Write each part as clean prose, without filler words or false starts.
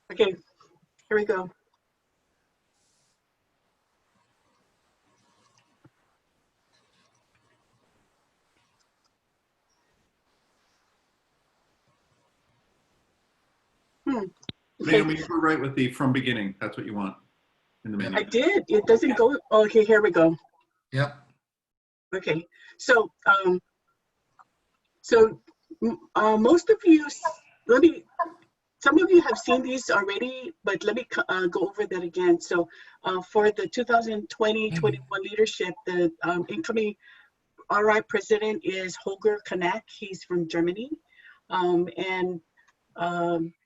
Okay, here we go. Hmm. Okay, Naomi, you were right with the from beginning. That's what you want in the menu. I did. It doesn't go. Okay, here we go. Yep. Okay, so so most of you, let me. Some of you have seen these already, but let me go over that again. So for the 2020-21 leadership, the incoming RI president is Holger Kanak. He's from Germany. And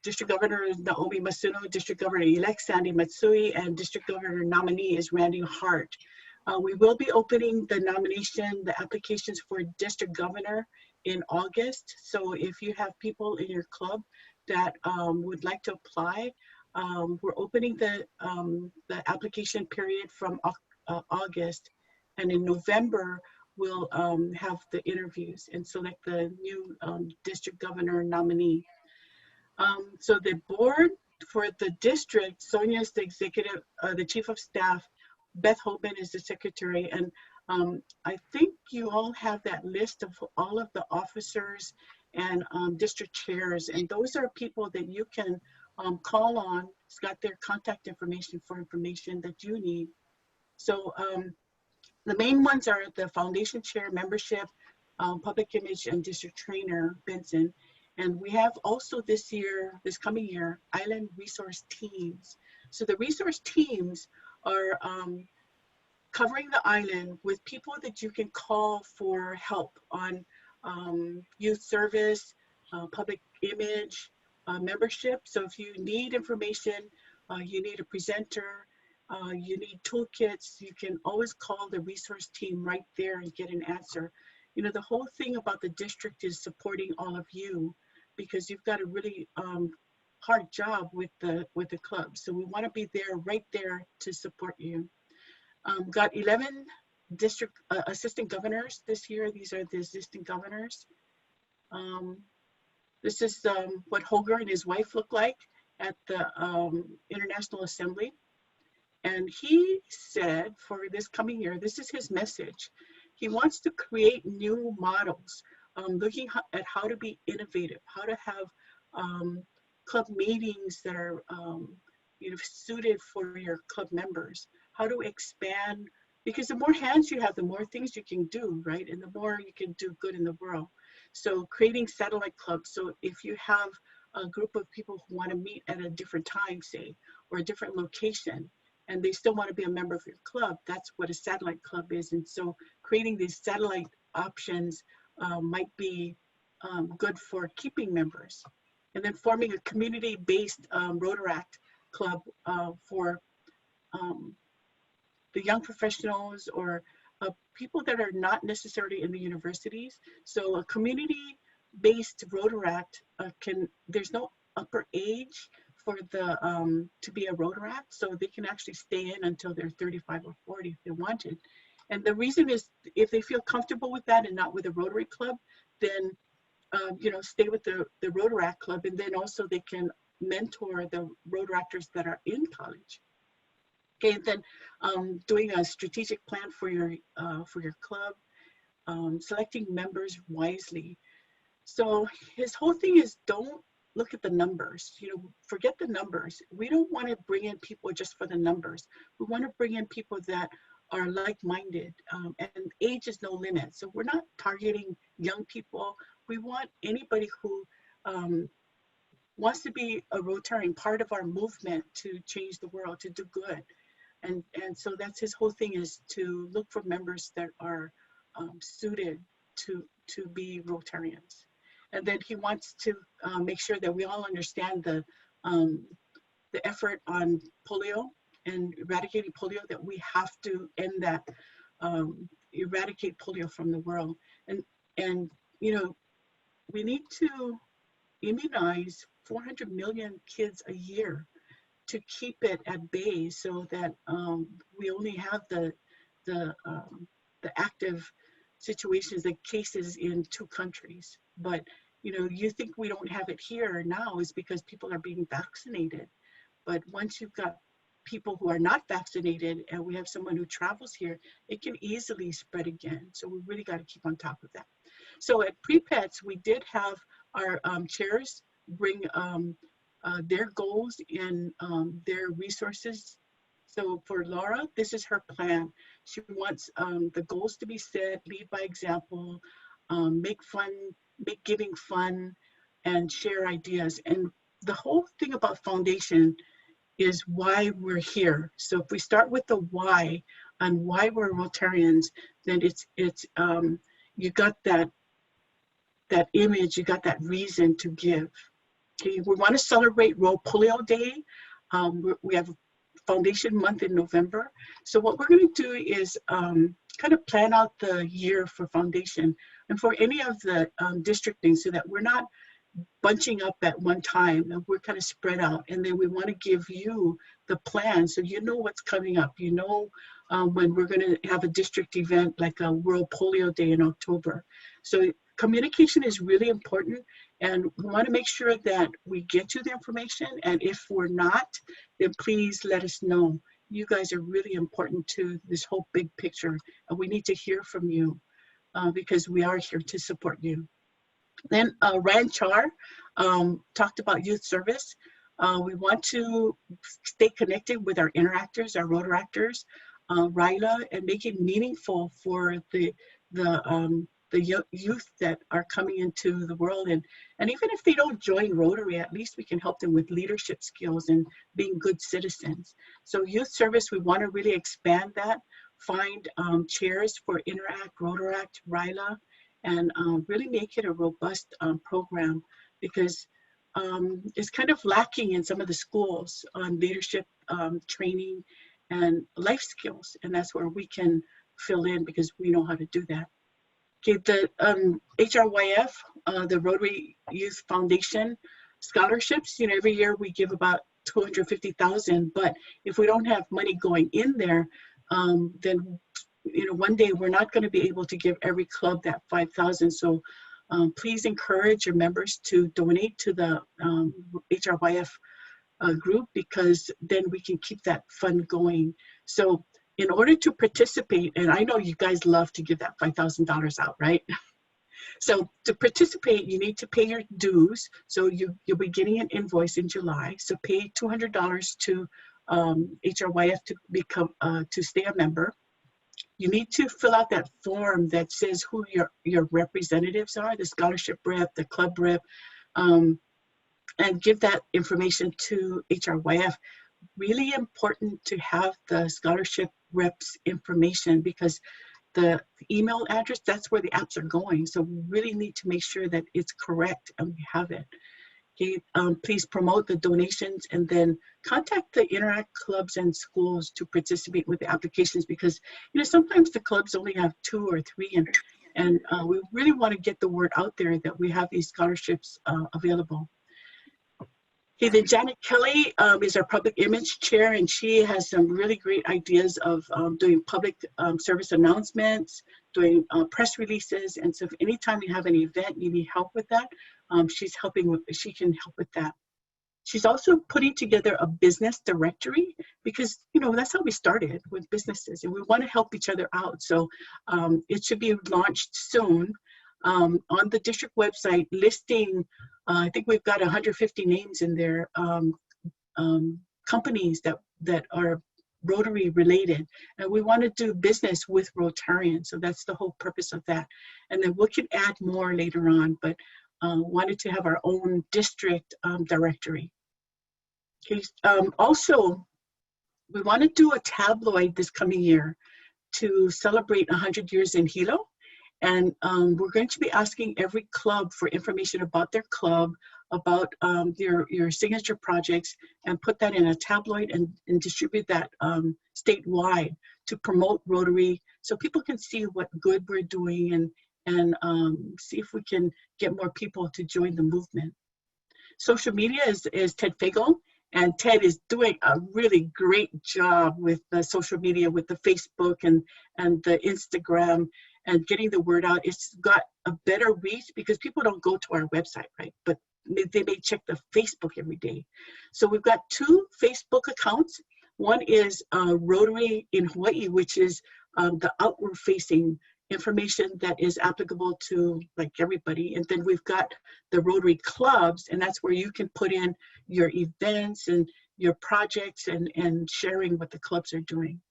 District Governor Naomi Masuno, District Governor-elect Sandy Matsui, and District Governor nominee is Randy Hart. We will be opening the applications for District Governor in August. So if you have people in your club that would like to apply, we're opening the application period from August, and in November we'll have the interviews and select the new District Governor nominee. So the board for the district, Sonia is the executive, the chief of staff, Beth Hoban is the secretary, and I think you all have that list of all of the officers and district chairs, and those are people that you can call on. It's got their contact information for information that you need. So the main ones are the foundation chair, membership, public image, and district trainer, Benson. And we have also this coming year, island resource teams. So the resource teams are covering the island with people that you can call for help on youth service, public image, membership. So if you need information, you need a presenter, you need toolkits, you can always call the resource team right there and get an answer. You know, the whole thing about the district is supporting all of you, because you've got a really hard job with the club. So we want to be there, right there to support you. Got 11 district assistant governors this year. These are the assistant governors. This is what Holger and his wife look like at the International Assembly. And he said for this coming year, this is his message. He wants to create new models, looking at how to be innovative, how to have club meetings that are suited for your club members, how to expand, because the more hands you have, the more things you can do, right? And the more you can do good in the world. So creating satellite clubs. So if you have a group of people who want to meet at a different time, say, or a different location, and they still want to be a member of your club, that's what a satellite club is. And so creating these satellite options might be good for keeping members. And then forming a community-based Rotaract club for the young professionals or people that are not necessarily in the universities. So a community-based Rotaract there's no upper age for the to be a Rotaract, so they can actually stay in until they're 35 or 40 if they wanted. And the reason is, if they feel comfortable with that and not with a Rotary Club, then stay with the Rotaract Club, and then also they can mentor the Rotaractors that are in college. Okay, and then doing a strategic plan for your club, selecting members wisely. So his whole thing is, don't look at the numbers, forget the numbers. We don't want to bring in people just for the numbers. We want to bring in people that are like-minded, and age is no limit. So we're not targeting young people. We want anybody who wants to be a Rotarian, part of our movement to change the world, to do good. And so that's his whole thing, is to look for members that are suited to be Rotarians. And then he wants to make sure that we all understand the effort on polio and eradicating polio, that we have to end that, eradicate polio from the world. And we need to immunize 400 million kids a year to keep it at bay, so that we only have the active situations, the cases in 2 countries. But you think we don't have it here now is because people are being vaccinated. But once you've got people who are not vaccinated and we have someone who travels here, it can easily spread again. So we really got to keep on top of that. So at Pre-Pets, we did have our chairs bring their goals and their resources. So for Laura, this is her plan. She wants the goals to be set, lead by example, make giving fun, and share ideas. And the whole thing about foundation is why we're here. So if we start with the why and why we're Rotarians, then it's you got that image, you got that reason to give. Okay, we want to celebrate World Polio Day. We have Foundation Month in November. So what we're going to do is kind of plan out the year for Foundation and for any of the districting, so that we're not bunching up at one time, and we're kind of spread out. And then we want to give you the plan so you know what's coming up. You know when we're going to have a district event like a World Polio Day in October. So communication is really important, and we want to make sure that we get you the information. And if we're not, then please let us know. You guys are really important to this whole big picture, and we need to hear from you because we are here to support you. Then Ryan Char talked about youth service. We want to stay connected with our interactors, our Rotaractors, Ryla, and make it meaningful for the youth that are coming into the world. And even if they don't join Rotary, at least we can help them with leadership skills and being good citizens. So youth service, we want to really expand that, find chairs for Interact, Rotaract, Ryla, and really make it a robust program, because it's kind of lacking in some of the schools on leadership training and life skills. And that's where we can fill in, because we know how to do that. Okay, the HRYF, the Rotary Youth Foundation scholarships, you know, every year we give about 250,000, but if we don't have money going in there, then you know, one day we're not going to be able to give every club that 5,000. So please encourage your members to donate to the HRYF group, because then we can keep that fund going. So in order to participate, and I know you guys love to give that $5,000 out, right? So to participate, you need to pay your dues. So you'll be getting an invoice in July. So pay $200 to HRYF to become to stay a member. You need to fill out that form that says who your representatives are, the scholarship rep, the club rep, and give that information to HRYF. Really important to have the scholarship reps information, because the email address, that's where the apps are going. So we really need to make sure that it's correct and we have it. Okay, please promote the donations, and then contact the Interact clubs and schools to participate with the applications, because you know sometimes the clubs only have 2 or 3, and we really want to get the word out there that we have these scholarships available. Okay, then Janet Kelly is our public image chair, and she has some really great ideas of doing public service announcements, doing press releases. And so if anytime you have an event, you need help with that, she can help with that. She's also putting together a business directory, because you know that's how we started with businesses, and we want to help each other out. So it should be launched soon on the district website, listing I think we've got 150 names in there, companies that are Rotary related, and we want to do business with Rotarians. So that's the whole purpose of that. And then we can add more later on, but wanted to have our own district directory. Okay. Also, we want to do a tabloid this coming year to celebrate 100 years in Hilo. And we're going to be asking every club for information about their club, about your signature projects, and put that in a tabloid and distribute that statewide to promote Rotary, so people can see what good we're doing and see if we can get more people to join the movement. Social media is Ted Fago, and Ted is doing a really great job with the social media, with the Facebook and the Instagram, and getting the word out. It's got a better reach because people don't go to our website, right? But they may check the Facebook every day. So we've got 2 Facebook accounts. One is Rotary in Hawaii, which is the outward facing information that is applicable to like everybody. And then we've got the Rotary clubs, and that's where you can put in your events and your projects and sharing what the clubs are doing.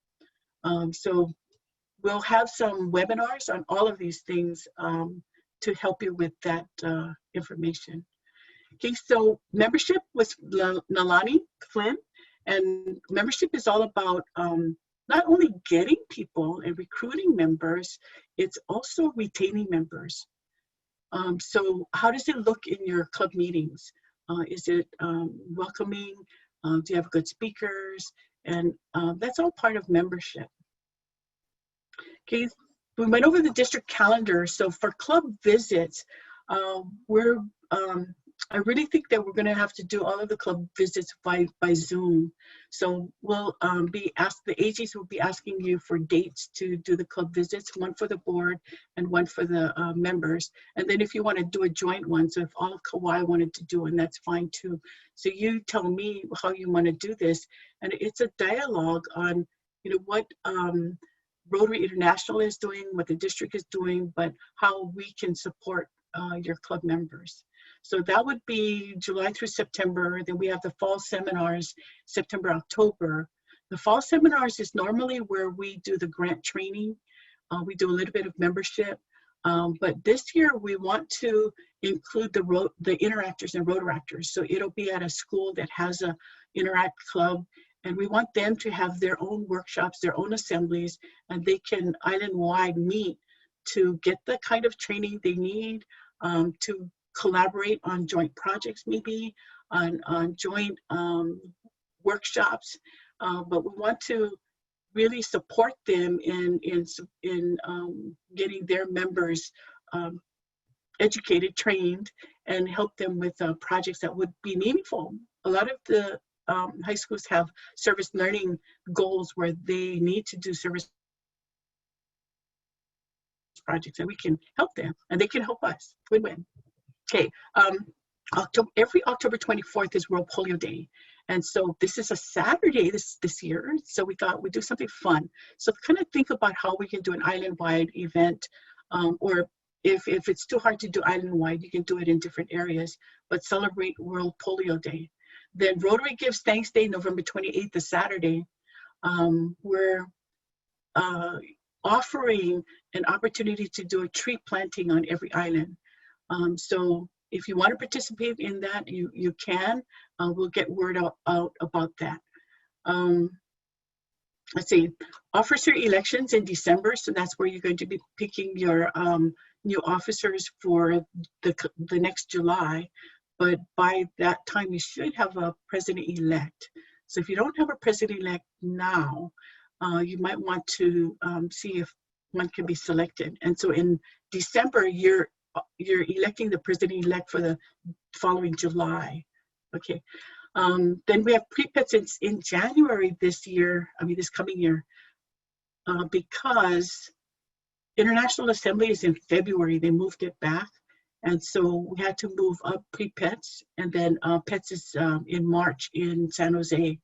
So we'll have some webinars on all of these things to help you with that information. Okay, so membership was Nalani Flynn, and membership is all about not only getting people and recruiting members, it's also retaining members. So how does it look in your club meetings? Is it welcoming? Do you have good speakers? And that's all part of membership. Okay, we went over the district calendar. So for club visits, I really think that we're going to have to do all of the club visits by Zoom. So we'll the AGs will be asking you for dates to do the club visits, one for the board and one for the members. And then if you want to do a joint one, so if all of Kauai wanted to do one, that's fine too. So you tell me how you want to do this. And it's a dialogue on, you know, what Rotary International is doing, what the district is doing, but how we can support your club members. So that would be July through September. Then we have the fall seminars, September, October. The fall seminars is normally where we do the grant training. We do a little bit of membership. But this year we want to include the interactors and rotaractors. So it'll be at a school that has a interact club, and we want them to have their own workshops, their own assemblies, and they can island-wide meet to get the kind of training they need to collaborate on joint projects, maybe on joint workshops. But we want to really support them in getting their members educated, trained, and help them with projects that would be meaningful. A lot of the high schools have service learning goals where they need to do service projects, and we can help them, and they can help us. Win-win. Okay, every October 24th is World Polio Day. And so this is a Saturday this year. So we thought we'd do something fun. So kind of think about how we can do an island-wide event, or if it's too hard to do island-wide, you can do it in different areas, but celebrate World Polio Day. Then Rotary Gives Thanks Day, November 28th, is Saturday. We're offering an opportunity to do a tree planting on every island. So if you want to participate in that, you can. We'll get word out about that. Let's see, officer elections in December. So that's where you're going to be picking your new officers for the next July. But by that time, you should have a president-elect. So if you don't have a president-elect now, you might want to see if one can be selected. And so in December, you're electing the president-elect for the following July. Okay. Then we have pre-pets in January this coming year, because International Assembly is in February. They moved it back. And so we had to move up pre-pets, and then pets is in March in San Jose.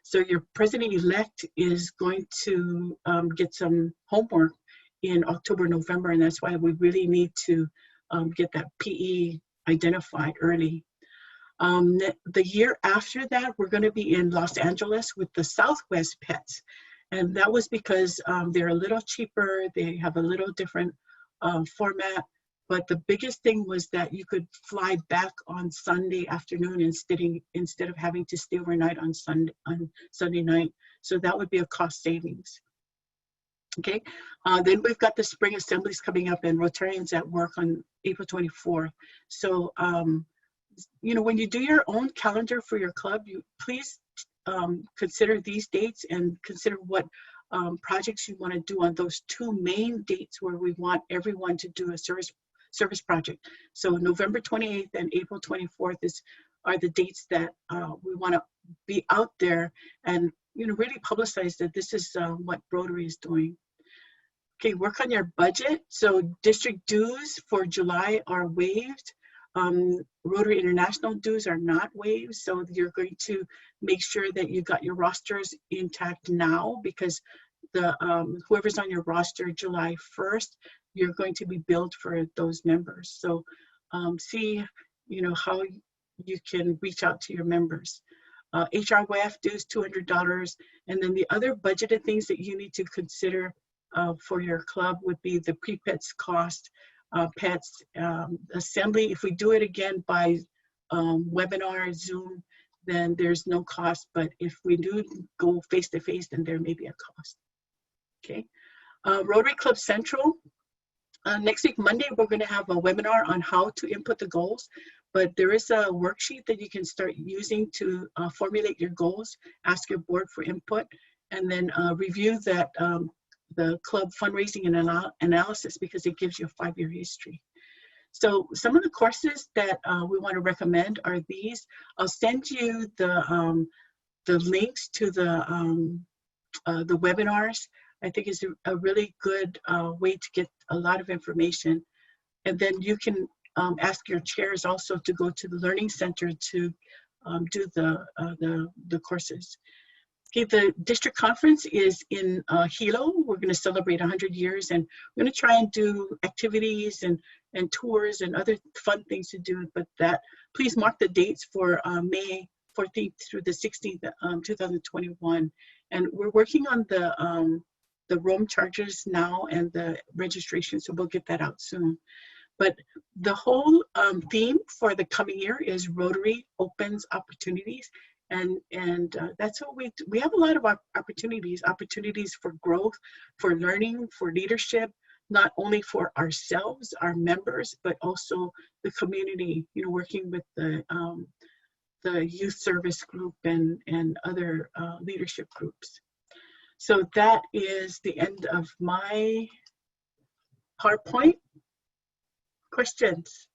So your president-elect is going to get some homework in October, November, and that's why we really need to get that PE identified early. The year after that, we're going to be in Los Angeles with the Southwest Pets. And that was because they're a little cheaper, they have a little different format. But the biggest thing was that you could fly back on Sunday afternoon instead of having to stay overnight on Sunday night. So that would be a cost savings. Okay, then we've got the spring assemblies coming up, and Rotarians at Work on April 24th. So, you know, when you do your own calendar for your club, you please consider these dates and consider what projects you want to do on those 2 main dates where we want everyone to do a service project. So November 28th and April 24th are the dates that we want to be out there and, you know, really publicize that this is what Rotary is doing. Okay, work on your budget. So district dues for July are waived. Rotary International dues are not waived, so you're going to make sure that you got your rosters intact now, because the whoever's on your roster July 1st, you're going to be billed for those members. So see, how you can reach out to your members. HRWF dues $200, and then the other budgeted things that you need to consider for your club would be the pre-pets cost, pets, assembly. If we do it again by webinar, Zoom, then there's no cost, but if we do go face-to-face, then there may be a cost. Okay. Rotary Club Central, next week, Monday, we're going to have a webinar on how to input the goals, but there is a worksheet that you can start using to formulate your goals, ask your board for input, and then review that the club fundraising and analysis, because it gives you a 5-year history. So some of the courses that we want to recommend are these. I'll send you the links to the webinars. I think is a really good way to get a lot of information. And then you can ask your chairs also to go to the Learning Center to do the courses. Okay, the district conference is in Hilo. We're going to celebrate 100 years, and we're going to try and do activities and tours and other fun things to do. But please mark the dates for May 14th through the 16th, 2021. And we're working on the roam charges now and the registration, so we'll get that out soon. But the whole theme for the coming year is Rotary Opens Opportunities. And that's what we have a lot of opportunities for growth, for learning, for leadership, not only for ourselves, our members, but also the community, working with the youth service group and other leadership groups. So that is the end of my PowerPoint. Questions?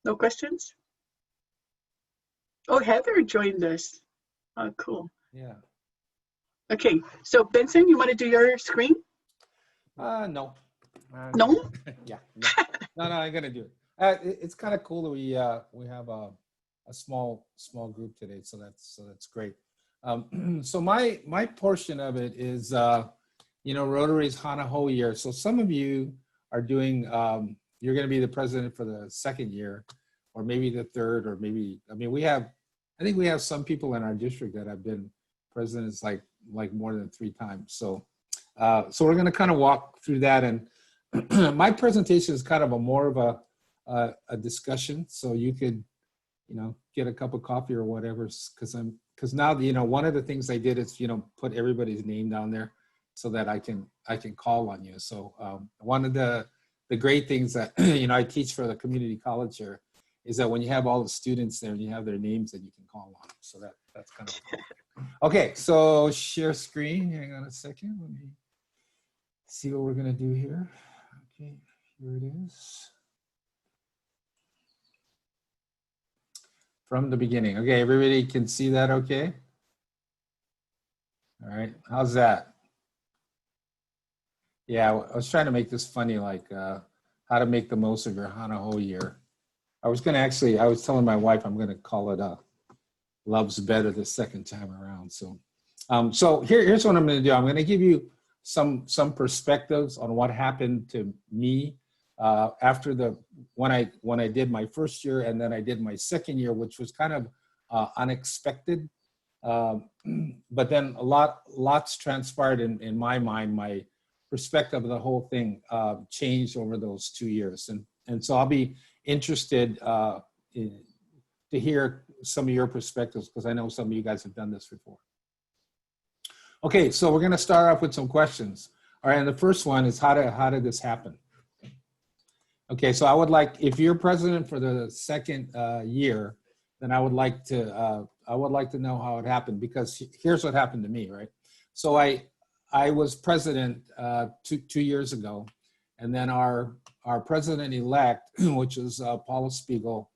No questions? Oh, Heather joined us. Oh, cool. Yeah. Okay, so Benson, you want to do your screen? No. No? Yeah. No, I'm gonna do it. It's kind of cool that we have a small group today, so that's great. So my portion of it is Rotary's Hana Hou year. So some of you are doing you're going to be the president for the second year, or maybe the third, or maybe, I think we have some people in our district that have been presidents like more than 3 times. So we're going to kind of walk through that, and my presentation is kind of more of a discussion, so you could get a cup of coffee or whatever, because now one of the things I did is put everybody's name down there so that I can call on you. So one of the great things that I teach for the community college here is that when you have all the students there and you have their names that you can call on. So that's kind of cool. Okay, so share screen. Hang on a second. Let me see what we're gonna do here. Okay, here it is. From the beginning. Okay, everybody can see that okay? All right, how's that? Yeah, I was trying to make this funny, like how to make the most of your Hana Hou year. I was telling my wife I'm gonna call it Love's Better the second time around. So here's what I'm gonna do. I'm gonna give you some perspectives on what happened to me after when I did my first year, and then I did my second year, which was kind of unexpected. But then lots transpired in my mind. My perspective of the whole thing changed over those 2 years, and so I'll be interested to hear some of your perspectives, because I know some of you guys have done this before. Okay, so we're going to start off with some questions. All right, and the first one is how did this happen? Okay, so I would like, if you're president for the second year, then I would like to know how it happened, because here's what happened to me, right? So I was president 2 years ago, and then our president-elect, which is Paula Spiegel,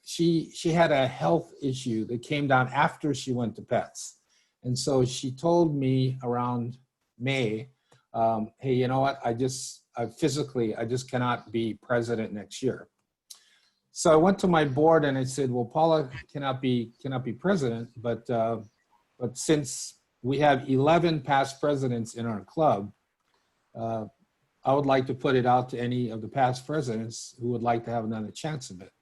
she had a health issue that came down after she went to PETS. And so she told me around May hey, you know what? I just cannot be president next year. So I went to my board and I said, well, Paula cannot be president, but since we have 11 past presidents in our club, I would like to put it out to any of the past presidents who would like to have another chance of it.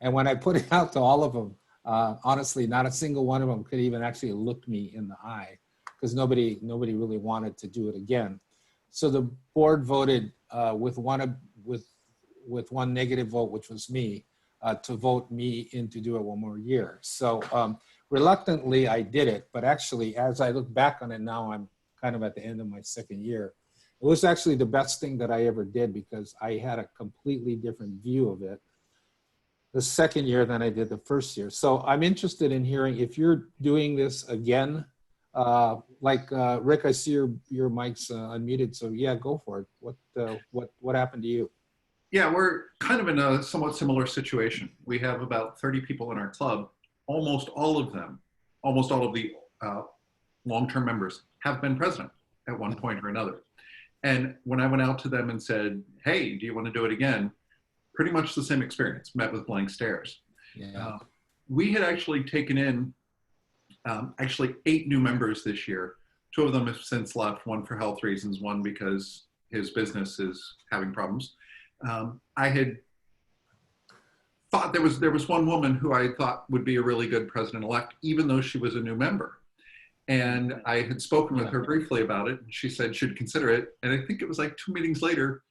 And when I put it out to all of them, honestly, not a single one of them could even actually look me in the eye, because nobody really wanted to do it again. So the board voted with one negative vote, which was me, to vote me in to do it one more year. So reluctantly, I did it. But actually, as I look back on it now, I'm kind of at the end of my second year. It was actually the best thing that I ever did, because I had a completely different view of it the second year than I did the first year. So I'm interested in hearing if you're doing this again. Rick, I see your mic's unmuted, so yeah, go for it. What happened to you? Yeah, we're kind of in a somewhat similar situation. We have about 30 people in our club. Almost all of the long-term members have been president at one point or another. And when I went out to them and said, hey, do you want to do it again? Pretty much the same experience, met with blank stares. Yeah. We had actually taken in 8 new members this year. 2 of them have since left, one for health reasons, one because his business is having problems. I had thought there was one woman who I thought would be a really good president-elect, even though she was a new member. And I had spoken with her briefly about it, and she said she'd consider it. And I think it was like 2 meetings later,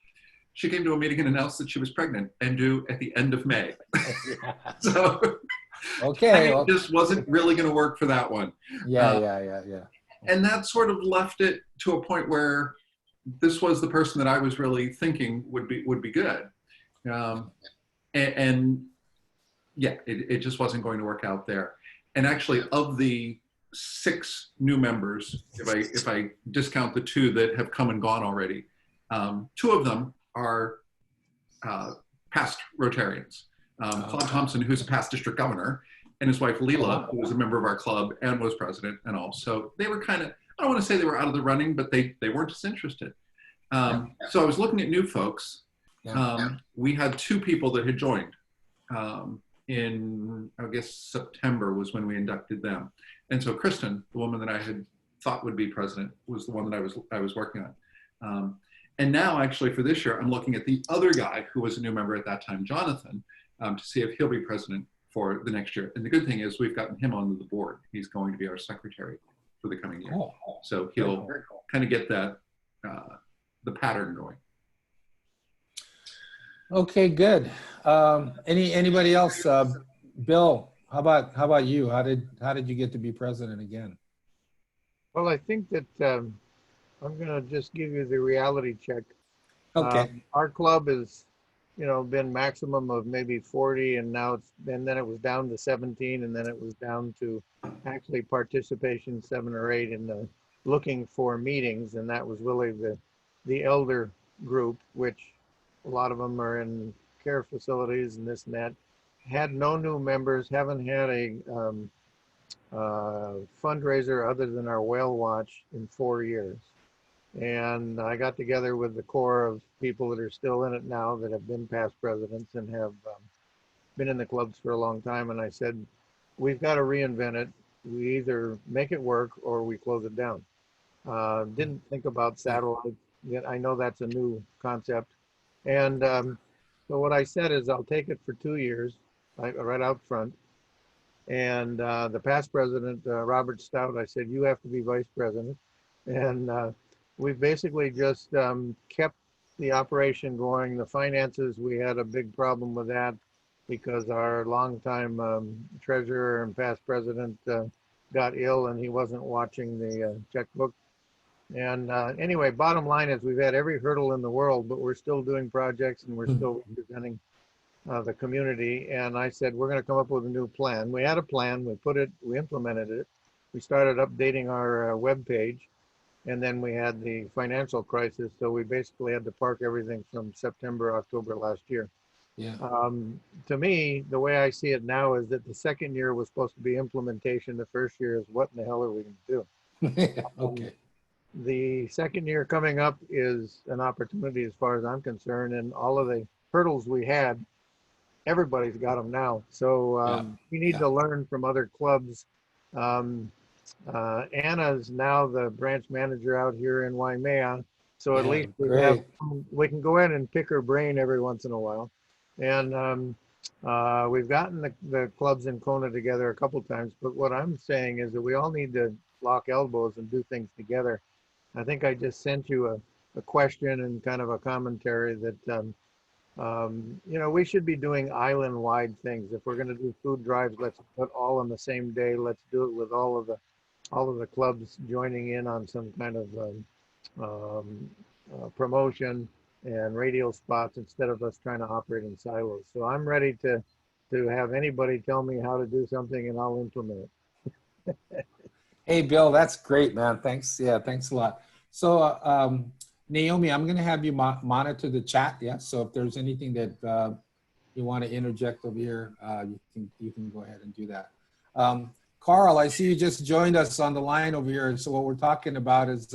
she came to a meeting and announced that she was pregnant and due at the end of May. So okay, it just wasn't really going to work for that one. Yeah. And that sort of left it to a point where this was the person that I was really thinking would be good. And yeah, it just wasn't going to work out there. And actually, of the 6 new members, if I discount the 2 that have come and gone already, 2 of them are past Rotarians. Claude Thompson, who's a past district governor, and his wife Leela, who was a member of our club and was president and all. So they were kind of, I don't want to say they were out of the running, but they weren't as interested. So I was looking at new folks. We had 2 people that had joined. In, I guess, September was when we inducted them. And so Kristen, the woman that I had thought would be president, was the one that I was working on. And now, actually, for this year, I'm looking at the other guy who was a new member at that time, Jonathan, to see if he'll be president for the next year. And the good thing is we've gotten him onto the board. He's going to be our secretary for the coming year. So he'll kind of get that, the pattern going. Okay, good. Anybody else? Bill, how about you? How did you get to be president again? Well, I think that I'm going to just give you the reality check. Okay. Our club has, been maximum of maybe 40, and now then it was down to 17, and then it was down to actually participation 7 or 8 in the looking for meetings, and that was really the elder group, which a lot of them are in care facilities and this and that. Had no new members, haven't had a fundraiser other than our whale watch in 4 years. And I got together with the core of people that are still in it now that have been past presidents and have been in the clubs for a long time. And I said, we've got to reinvent it. We either make it work or we close it down. Didn't think about satellites yet. I know that's a new concept. And so what I said is I'll take it for 2 years, right out front. And the past president, Robert Stout, I said, you have to be vice president. And we've basically just kept the operation going. The finances, we had a big problem with that because our longtime treasurer and past president got ill and he wasn't watching the checkbook. And anyway, bottom line is we've had every hurdle in the world, but we're still doing projects and we're still representing the community. And I said, we're going to come up with a new plan. We had a plan, we implemented it. We started updating our webpage, and then we had the financial crisis. So we basically had to park everything from September, October last year. Yeah. To me, the way I see it now is that the second year was supposed to be implementation. The first year is what in the hell are we going to do? Okay. the second year coming up is an opportunity as far as I'm concerned, and all of the hurdles we had, everybody's got them now. So Yeah. we need to learn from other clubs. Um, Anna's now the branch manager out here in Waimea, so at Yeah, least great. we can go in and pick her brain every once in a while. And we've gotten the clubs in Kona together a couple times, but what I'm saying is that we all need to lock elbows and do things together. I think I just sent you a question and kind of a commentary that you know, we should be doing island-wide things. If we're going to do food drives, let's put all on the same day. Let's do it with all of the clubs joining in on some kind of promotion and radio spots instead of us trying to operate in silos. So I'm ready to have anybody tell me how to do something and I'll implement it. Hey, Bill, that's great, man. Thanks. Yeah, thanks a lot. So, Naomi, I'm going to have you monitor the chat. Yeah. So if there's anything that you want to interject over here, you can go ahead and do that. Carl, I see you just joined us on the line over here. So what we're talking about is,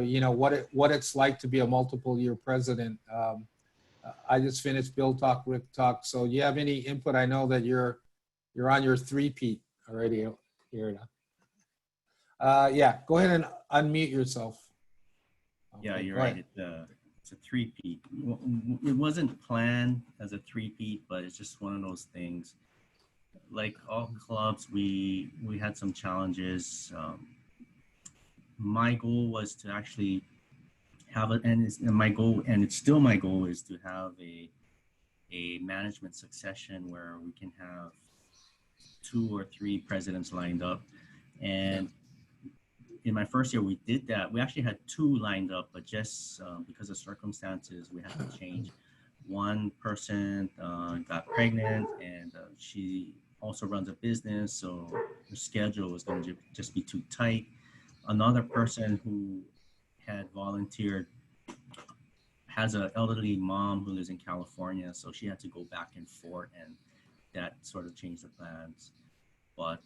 you know, what it's like to be a multiple year president. I just finished Bill Talk, Rick Talk. So do you have any input? I know that you're on your three-peat already here. Yeah, go ahead and unmute yourself. Yeah, Okay, you're go right. ahead. It's a three-peat. It wasn't planned as a three-peat, but it's just one of those things. Like all clubs, we had some challenges. My goal was to actually have it, and my goal, and it's still my goal, is to have a management succession where we can have 2 or 3 presidents lined up. And in my first year, we did that. We actually had 2 lined up, but just because of circumstances, we had to change. One person got pregnant, and she also runs a business, so her schedule was going to just be too tight. Another person who had volunteered has an elderly mom who lives in California, so she had to go back and forth, and that sort of changed the plans. But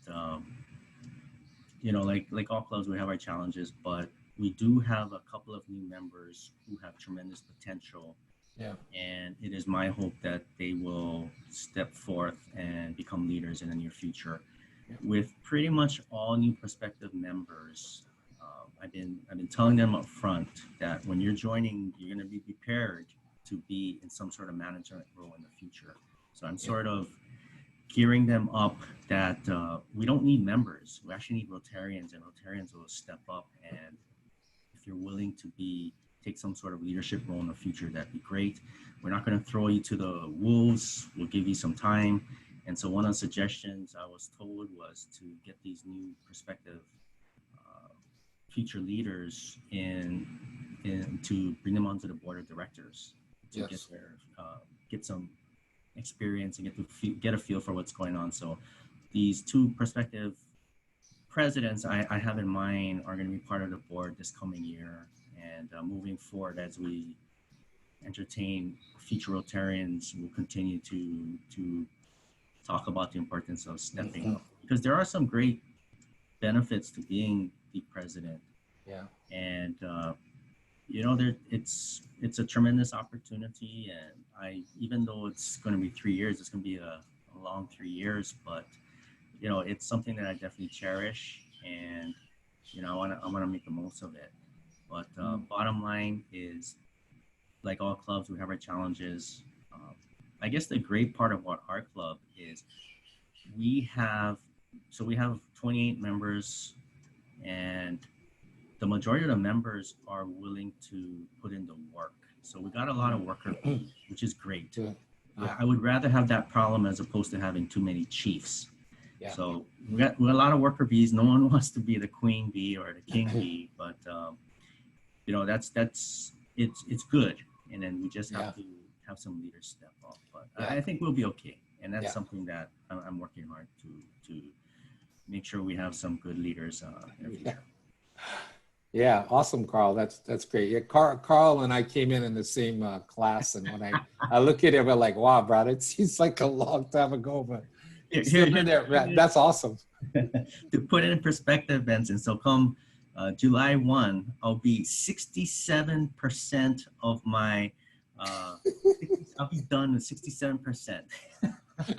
you know, like all clubs, we have our challenges, but we do have a couple of new members who have tremendous potential. Yeah. And it is my hope that they will step forth and become leaders in the near future. Yeah. With pretty much all new prospective members, I've been telling them up front that when you're joining, you're going to be prepared to be in some sort of management role in the future. So I'm sort of gearing them up that we don't need members. We actually need Rotarians, and Rotarians will step up. And if you're willing to take some sort of leadership role in the future, that'd be great. We're not going to throw you to the wolves. We'll give you some time. And so one of the suggestions I was told was to get these new prospective future leaders in to bring them onto the board of directors to get some experience and get a feel for what's going on. So these 2 prospective presidents I have in mind are going to be part of the board this coming year, and moving forward as we entertain future Rotarians, we'll continue to talk about the importance of stepping up, because there are some great benefits to being the president. Yeah. And you know, it's a tremendous opportunity, and even though it's going to be 3 years, it's going to be a long 3 years, but you know, it's something that I definitely cherish, and you know, I want to make the most of it. But bottom line is, like all clubs, we have our challenges. I guess the great part about our club is we have 28 members, and the majority of the members are willing to put in the work. So we got a lot of worker bees, which is great. Yeah. I would rather have that problem as opposed to having too many chiefs. Yeah. So we got a lot of worker bees. No one wants to be the queen bee or the king bee, but you know, it's good. And then we just have to have some leaders step up. But I think we'll be okay. And that's something that I'm working hard to make sure we have some good leaders in the future. Yeah, awesome, Carl. That's great. Yeah, Carl and I came in the same class, and when I look at him, I'm like, wow, bro, it seems like a long time ago, but still been there. That's awesome. To put it in perspective, Benson. So come July 1, I'll be 67% of my, I'll be done with 67%.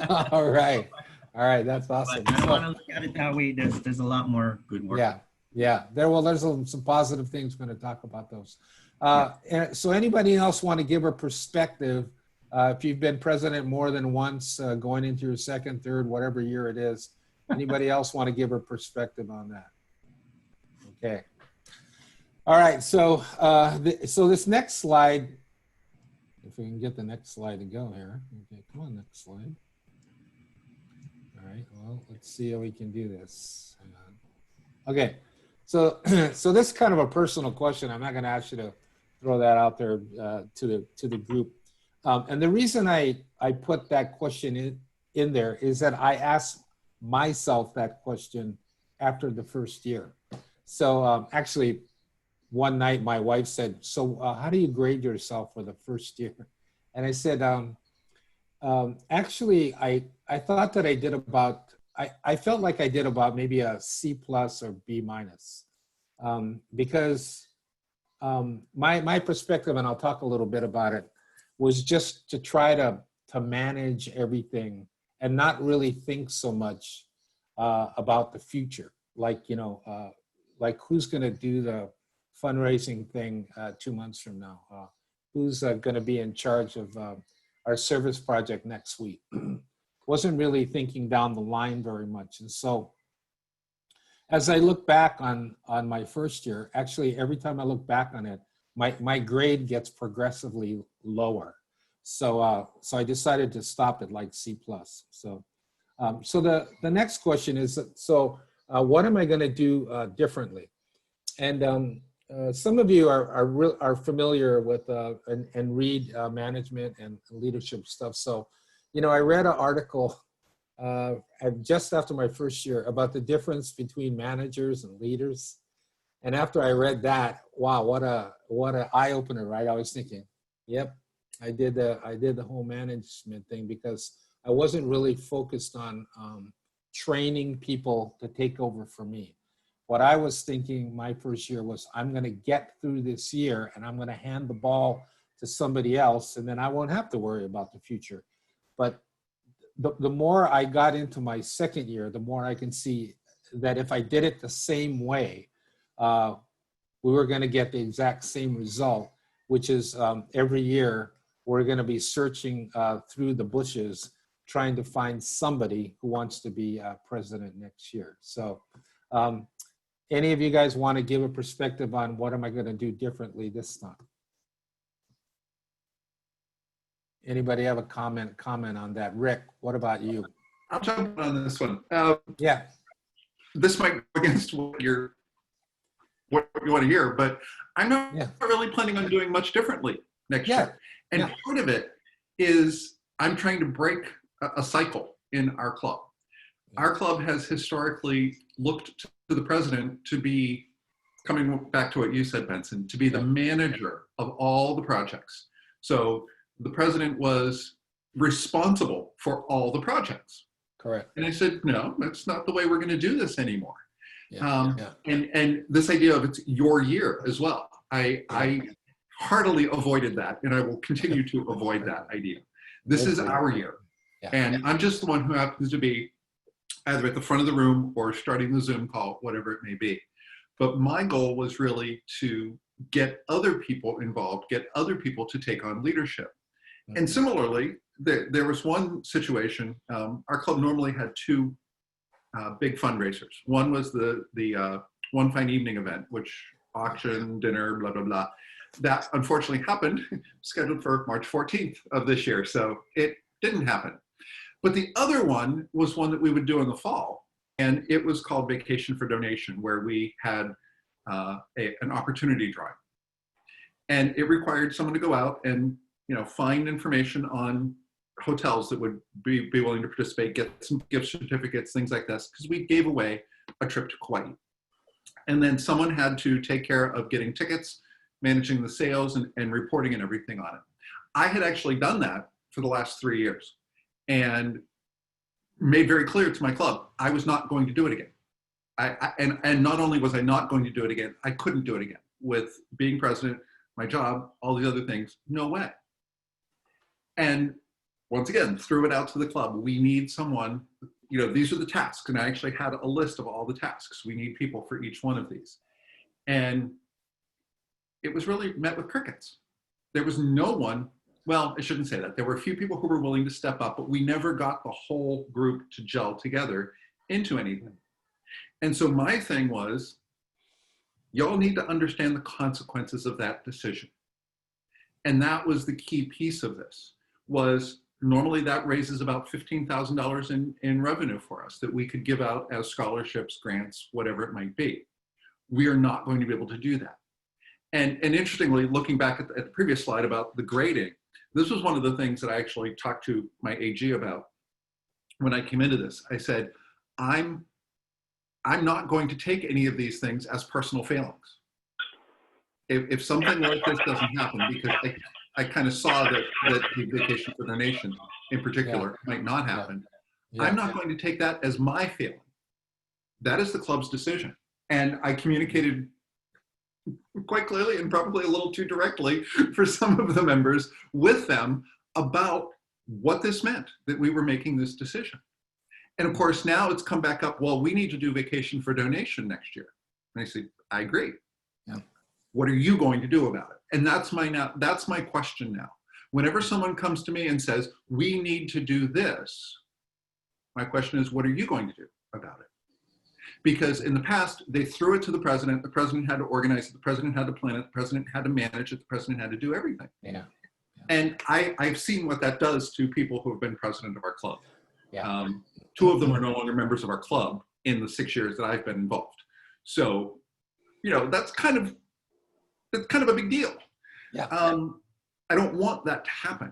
All right. All right. That's awesome. But I don't want to look at it that way. There's a lot more good work. Yeah. Yeah. There's some positive things. We're going to talk about those. And so anybody else want to give a perspective? If you've been president more than once, going into your second, third, whatever year it is, anybody else want to give a perspective on that? Okay. All right. So, so this next slide, if we can get the next slide to go here. Okay, come on, next slide. All right. Well, let's see how we can do this. Hang on. Okay. So, so this is kind of a personal question. I'm not going to ask you to throw that out there to the group. And the reason I put that question in there is that I asked myself that question after the first year. So actually, one night my wife said, so how do you grade yourself for the first year? And I said, actually, I thought that I did about, I felt like I did about maybe a C+ or B-, because my perspective, and I'll talk a little bit about it, was just to try to manage everything and not really think so much about the future. Like, you know, like who's going to do the fundraising thing 2 months from now? Who's going to be in charge of our service project next week? Wasn't really thinking down the line very much. And so as I look back on my first year, actually every time I look back on it, my grade gets progressively lower. So so I decided to stop at like C+. So so the next question is, so what am I going to do differently? And some of you are familiar with and read management and leadership stuff. So, you know, I read an article just after my first year about the difference between managers and leaders. And after I read that, wow, what a eye opener, right? I was thinking, yep, I did the whole management thing because I wasn't really focused on training people to take over for me. What I was thinking my first year was, I'm going to get through this year and I'm going to hand the ball to somebody else, and then I won't have to worry about the future. But the more I got into my second year, the more I can see that if I did it the same way, we were going to get the exact same result, which is every year we're going to be searching through the bushes, trying to find somebody who wants to be president next year. So any of you guys want to give a perspective on what am I going to do differently this time? Anybody have a comment on that? Rick, what about you? I'll jump on this one. Yeah. This might go against what you want to hear, but I'm not really planning on doing much differently next year. And part of it is I'm trying to break a cycle in our club. Our club has historically looked to the president to be, coming back to what you said, Benson, to be the manager of all the projects. So the president was responsible for all the projects. Correct. And I said, no, that's not the way we're going to do this anymore. And this idea of it's your year as well. I heartily avoided that, and I will continue to avoid that idea. This is our year. And I'm just the one who happens to be either at the front of the room or starting the Zoom call, whatever it may be. But my goal was really to get other people involved, get other people to take on leadership. And similarly, there was one situation, our club normally had two big fundraisers. One was the One Fine Evening event, which auction, dinner, blah, blah, blah. That unfortunately happened, scheduled for March 14th of this year. So it didn't happen. But the other one was one that we would do in the fall. And it was called Vacation for Donation, where we had an opportunity drawing. And it required someone to go out and find information on hotels that would be willing to participate, get some gift certificates, things like this, because we gave away a trip to Hawai'i. And then someone had to take care of getting tickets, managing the sales, and reporting and everything on it. I had actually done that for the last 3 years and made very clear to my club, I was not going to do it again. And not only was I not going to do it again, I couldn't do it again. With being president, my job, all these other things, no way. And once again, threw it out to the club. We need someone, these are the tasks. And I actually had a list of all the tasks. We need people for each one of these. And it was really met with crickets. There was no one, well, I shouldn't say that. There were a few people who were willing to step up, but we never got the whole group to gel together into anything. And so my thing was, y'all need to understand the consequences of that decision. And that was the key piece of this, was normally that raises about $15,000 in revenue for us that we could give out as scholarships, grants, whatever it might be. We are not going to be able to do that. And interestingly, looking back at the previous slide about the grading, this was one of the things that I actually talked to my AG about when I came into this. I said, I'm not going to take any of these things as personal failings. If something like this doesn't happen, because I kind of saw that the vacation for donation in particular might not happen, I'm not going to take that as my failing. That is the club's decision. And I communicated quite clearly and probably a little too directly for some of the members with them about what this meant, that we were making this decision. And of course, now it's come back up, well, we need to do vacation for donation next year. And I said, I agree. Yeah. What are you going to do about it? And that's my question now. Whenever someone comes to me and says, we need to do this, my question is, what are you going to do about it? Because in the past, they threw it to the president had to organize it, the president had to plan it, the president had to manage it, the president had to do everything. Yeah. And I've seen what that does to people who have been president of our club. Yeah. Two of them are no longer members of our club in the 6 years that I've been involved. So, that's kind of a big deal. Yeah. I don't want that to happen.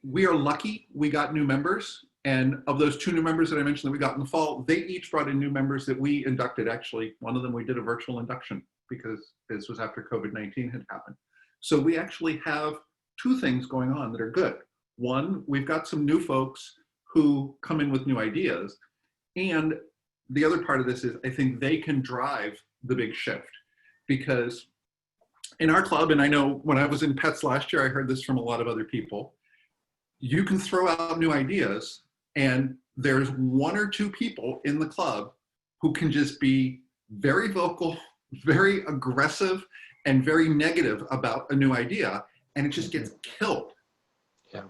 We are lucky we got new members. And of those 2 new members that I mentioned that we got in the fall, they each brought in new members that we inducted. Actually, one of them we did a virtual induction because this was after COVID-19 had happened. So we actually have 2 things going on that are good. One, we've got some new folks who come in with new ideas. And the other part of this is I think they can drive the big shift, because in our club, and I know when I was in Pets last year, I heard this from a lot of other people, you can throw out new ideas and there's 1 or 2 people in the club who can just be very vocal, very aggressive, and very negative about a new idea, and it just gets killed. Yeah.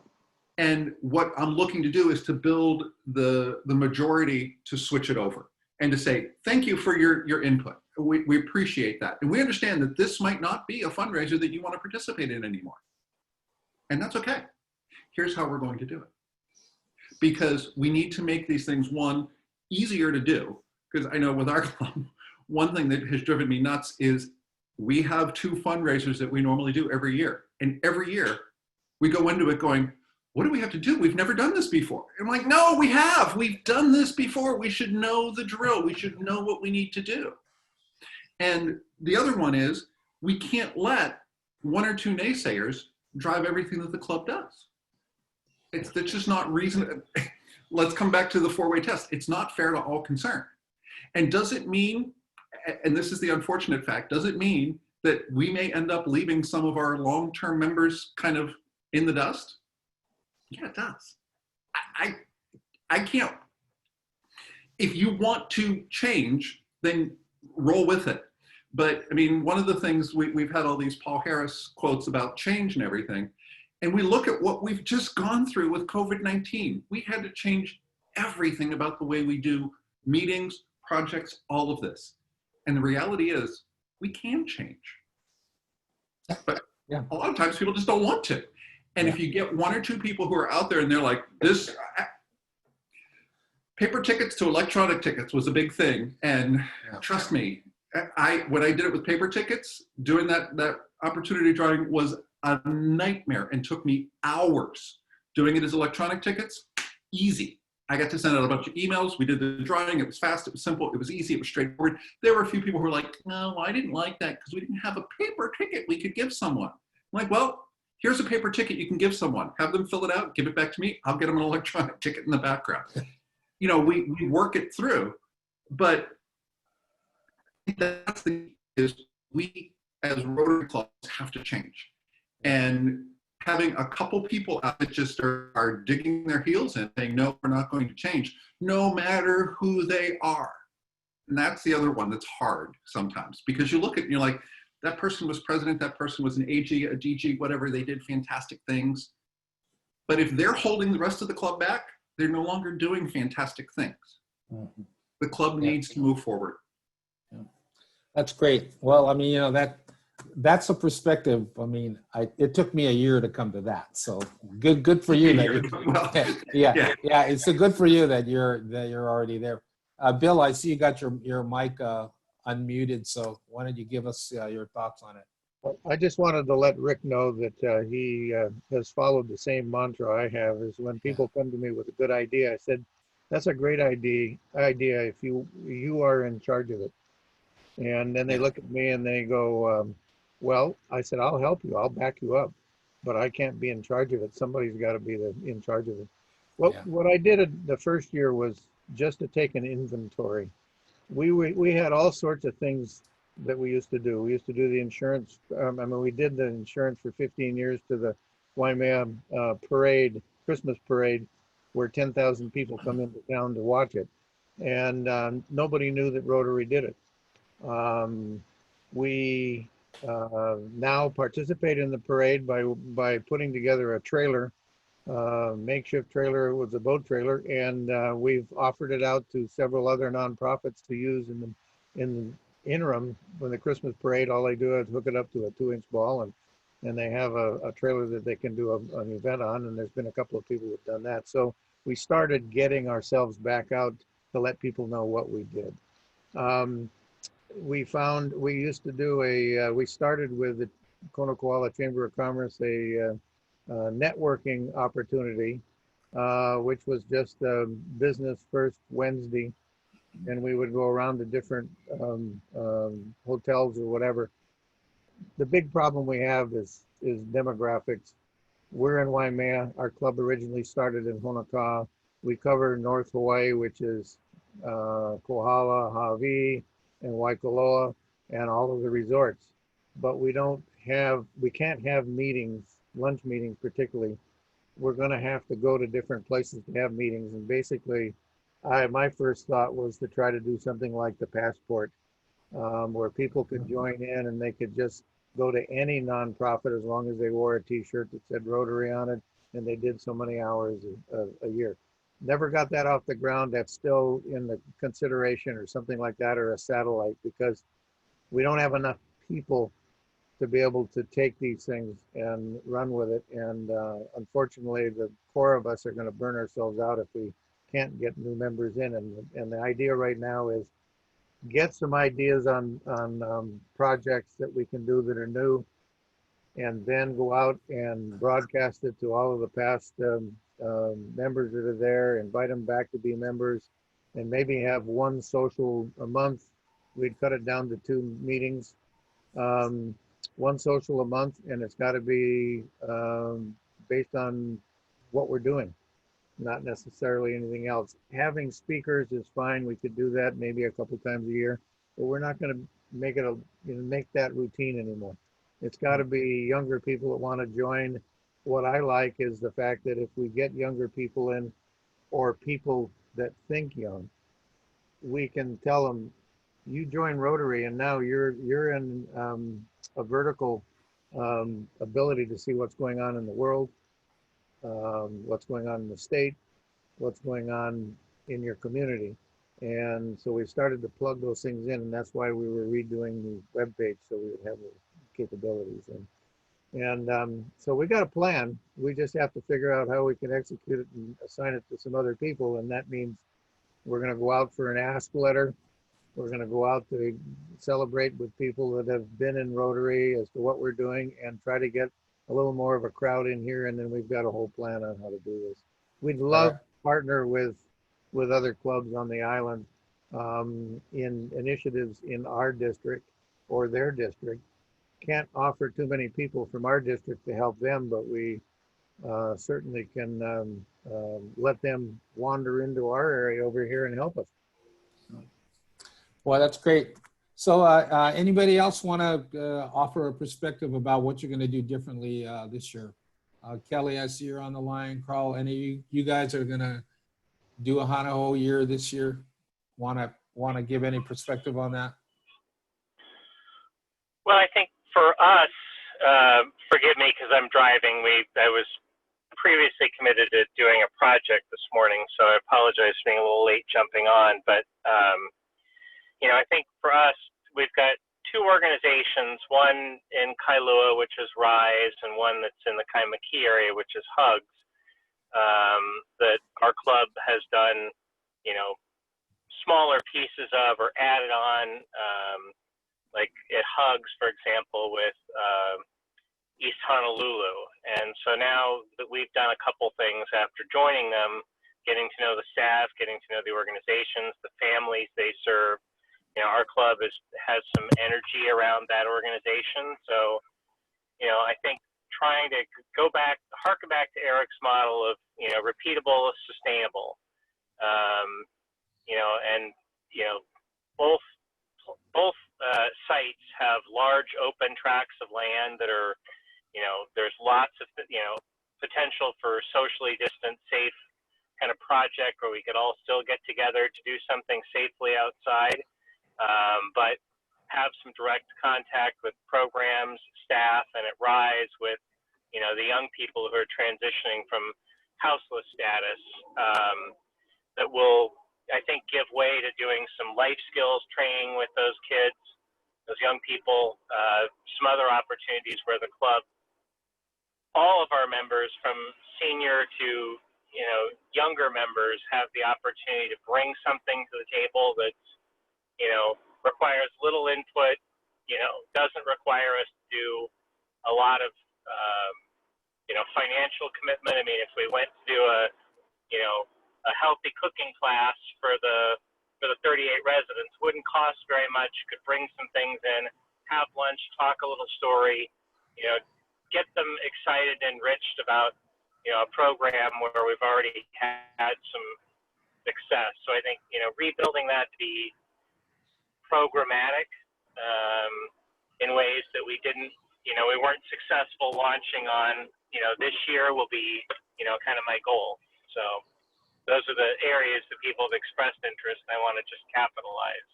And what I'm looking to do is to build the majority to switch it over and to say, thank you for your input. We appreciate that. And we understand that this might not be a fundraiser that you want to participate in anymore. And that's okay. Here's how we're going to do it. Because we need to make these things, one, easier to do. Because I know with our club, one thing that has driven me nuts is we have 2 fundraisers that we normally do every year. And every year we go into it going, what do we have to do? We've never done this before. And I'm like, no, we have. We've done this before. We should know the drill. We should know what we need to do. And the other one is we can't let 1 or 2 naysayers drive everything that the club does. It's just not reason. Let's come back to the 4-way test. It's not fair to all concerned. And does it mean, and this is the unfortunate fact, does it mean that we may end up leaving some of our long-term members kind of in the dust? Yeah, it does. I can't. If you want to change, then roll with it. But I mean, one of the things we've had all these Paul Harris quotes about change and everything. And we look at what we've just gone through with COVID-19. We had to change everything about the way we do meetings, projects, all of this. And the reality is we can change. But a lot of times people just don't want to. And if you get 1 or 2 people who are out there and they're like, this, paper tickets to electronic tickets was a big thing. And trust me, when I did it with paper tickets, doing that opportunity drawing was a nightmare and took me hours. Doing it as electronic tickets, easy. I got to send out a bunch of emails. We did the drawing. It was fast. It was simple. It was easy. It was straightforward. There were a few people who were like, no, I didn't like that because we didn't have a paper ticket we could give someone. I'm like, well, here's a paper ticket you can give someone. Have them fill it out. Give it back to me. I'll get them an electronic ticket in the background. We work it through. But that's the is we as Rotary clubs have to change. And having a couple people out that just are digging their heels in, saying, no, we're not going to change, no matter who they are. And that's the other one that's hard sometimes, because you look at, you're like, that person was president, that person was an AG, a DG, whatever, they did fantastic things. But if they're holding the rest of the club back, they're no longer doing fantastic things. Mhm. The club needs to move forward. That's great. Well, I mean, you know, that's a perspective. I mean, it took me a year to come to that. So good for you. Well, Yeah. It's a good for you that you're already there. Bill, I see you got your mic unmuted. So why don't you give us your thoughts on it? Well, I just wanted to let Rick know that he has followed the same mantra I have. Is when people come to me with a good idea, I said, "That's a great idea. If you are in charge of it." And then they look at me and they go, "Well," I said, "I'll help you. I'll back you up, but I can't be in charge of it. Somebody's got to be in charge of it." Well, what I did the first year was just to take an inventory. We had all sorts of things that we used to do. We used to do the insurance. I mean, we did the insurance for 15 years to the Waimea parade, Christmas parade, where 10,000 people come into town to watch it. And nobody knew that Rotary did it. We now participate in the parade by putting together a trailer, makeshift trailer. It was a boat trailer, and we've offered it out to several other nonprofits to use in the interim. When the Christmas parade, all they do is hook it up to a 2-inch ball, and they have a trailer that they can do an event on. And there's been a couple of people who've done that. So we started getting ourselves back out to let people know what we did. We used to do we started with the Kona Koala Chamber of Commerce, a networking opportunity, which was just business first Wednesday. And we would go around to different hotels or whatever. The big problem we have is demographics. We're in Waimea. Our club originally started in Honokaa. We cover North Hawaii, which is Kohala, Hawai'i, and Waikoloa, and all of the resorts. But we can't have meetings, lunch meetings particularly. We're going to have to go to different places to have meetings. And basically, my first thought was to try to do something like the Passport, where people could join in and they could just go to any nonprofit as long as they wore a T-shirt that said Rotary on it, and they did so many hours a year. Never got that off the ground. That's still in the consideration or something like that, or a satellite, because we don't have enough people to be able to take these things and run with it. And unfortunately, the core of us are going to burn ourselves out if we can't get new members in. And the idea right now is get some ideas on projects that we can do that are new, and then go out and broadcast it to all of the past members that are there, invite them back to be members, and maybe have one social a month. We'd cut it down to 2 meetings, one social a month, and it's got to be based on what we're doing, not necessarily anything else. Having speakers is fine. We could do that maybe a couple times a year, but we're not going to make that routine anymore. It's got to be younger people that want to join. What I like is the fact that if we get younger people in, or people that think young, we can tell them, you join Rotary and now you're in a vertical ability to see what's going on in the world, what's going on in the state, what's going on in your community. And so we started to plug those things in, and that's why we were redoing the webpage, so we would have the capabilities. And so we got a plan. We just have to figure out how we can execute it and assign it to some other people. And that means we're going to go out for an ask letter. We're going to go out to celebrate with people that have been in Rotary as to what we're doing, and try to get a little more of a crowd in here. And then we've got a whole plan on how to do this. We'd love to partner with other clubs on the island in initiatives in our district or their district. Can't offer too many people from our district to help them, but we certainly can let them wander into our area over here and help us. Well, that's great. So anybody else want to offer a perspective about what you're going to do differently this year? Kelly, I see you're on the line. Carl, any of you guys are going to do a Hana whole year this year? Want to give any perspective on that? Well, I think for us, forgive me because I'm driving. I was previously committed to doing a project this morning, so I apologize for being a little late jumping on. But you know, I think for us, we've got two organizations, one in Kailua, which is Rise, and one that's in the Kaimaki area, which is Hugs, that our club has done, you know, smaller pieces of or added on, like it Hugs, for example, with East Honolulu. And so now that we've done a couple things after joining them, getting to know the staff, getting to know the organizations, the families they serve, you know, our club has some energy around that organization. So, you know, I think trying to harken back to Eric's model of, you know, repeatable, sustainable, you know, and, you know, both sites have large open tracts of land that are, you know, there's lots of, you know, potential for socially distant, safe kind of project where we could all still get together to do something safely outside. But have some direct contact with programs, staff, and at Rise with, you know, the young people who are transitioning from houseless status, that will, I think, give way to doing some life skills training with those kids, those young people, some other opportunities where the club, all of our members from senior to, you know, younger members have the opportunity to bring something to the table that's, you know, requires little input, you know, doesn't require us to do a lot of, you know, financial commitment. I mean, if we went to do a, you know, a healthy cooking class for the 38 residents, wouldn't cost very much, could bring some things in, have lunch, talk a little story, you know, get them excited and enriched about, you know, a program where we've already had some success. So I think, you know, rebuilding that to be programmatic in ways that we didn't, you know, we weren't successful launching on, you know, this year will be, you know, kind of my goal. So those are the areas that people have expressed interest, and I want to just capitalize.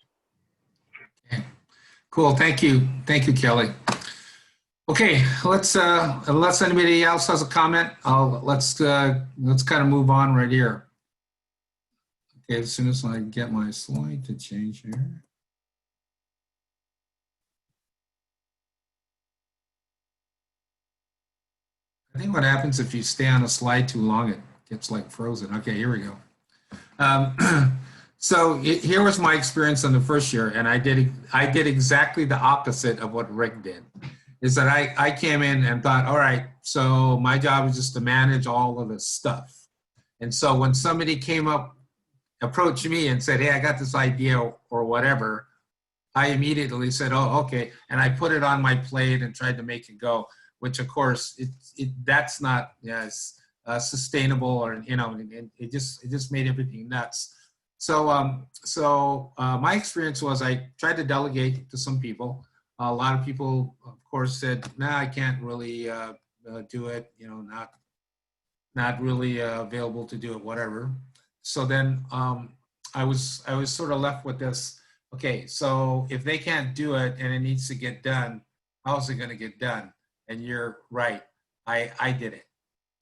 Okay. Cool. Thank you. Thank you, Kelly. Okay, let's unless anybody else has a comment, let's kind of move on right here. Okay, as soon as I get my slide to change here. I think what happens if you stay on a slide too long, it gets like frozen. Okay, here we go. So here was my experience in the first year, and I did exactly the opposite of what Rick did. Is that I came in and thought, all right, so my job is just to manage all of this stuff. And so when somebody approached me and said, hey, I got this idea or whatever, I immediately said, oh, okay. And I put it on my plate and tried to make it go, which of course, that's not sustainable, or, you know, it just made everything nuts. So, my experience was I tried to delegate to some people. A lot of people, of course, said, nah, I can't really do it, you know, not really available to do it, whatever. So then I was sort of left with this, okay, so if they can't do it and it needs to get done, how's it going to get done? And you're right, I did it.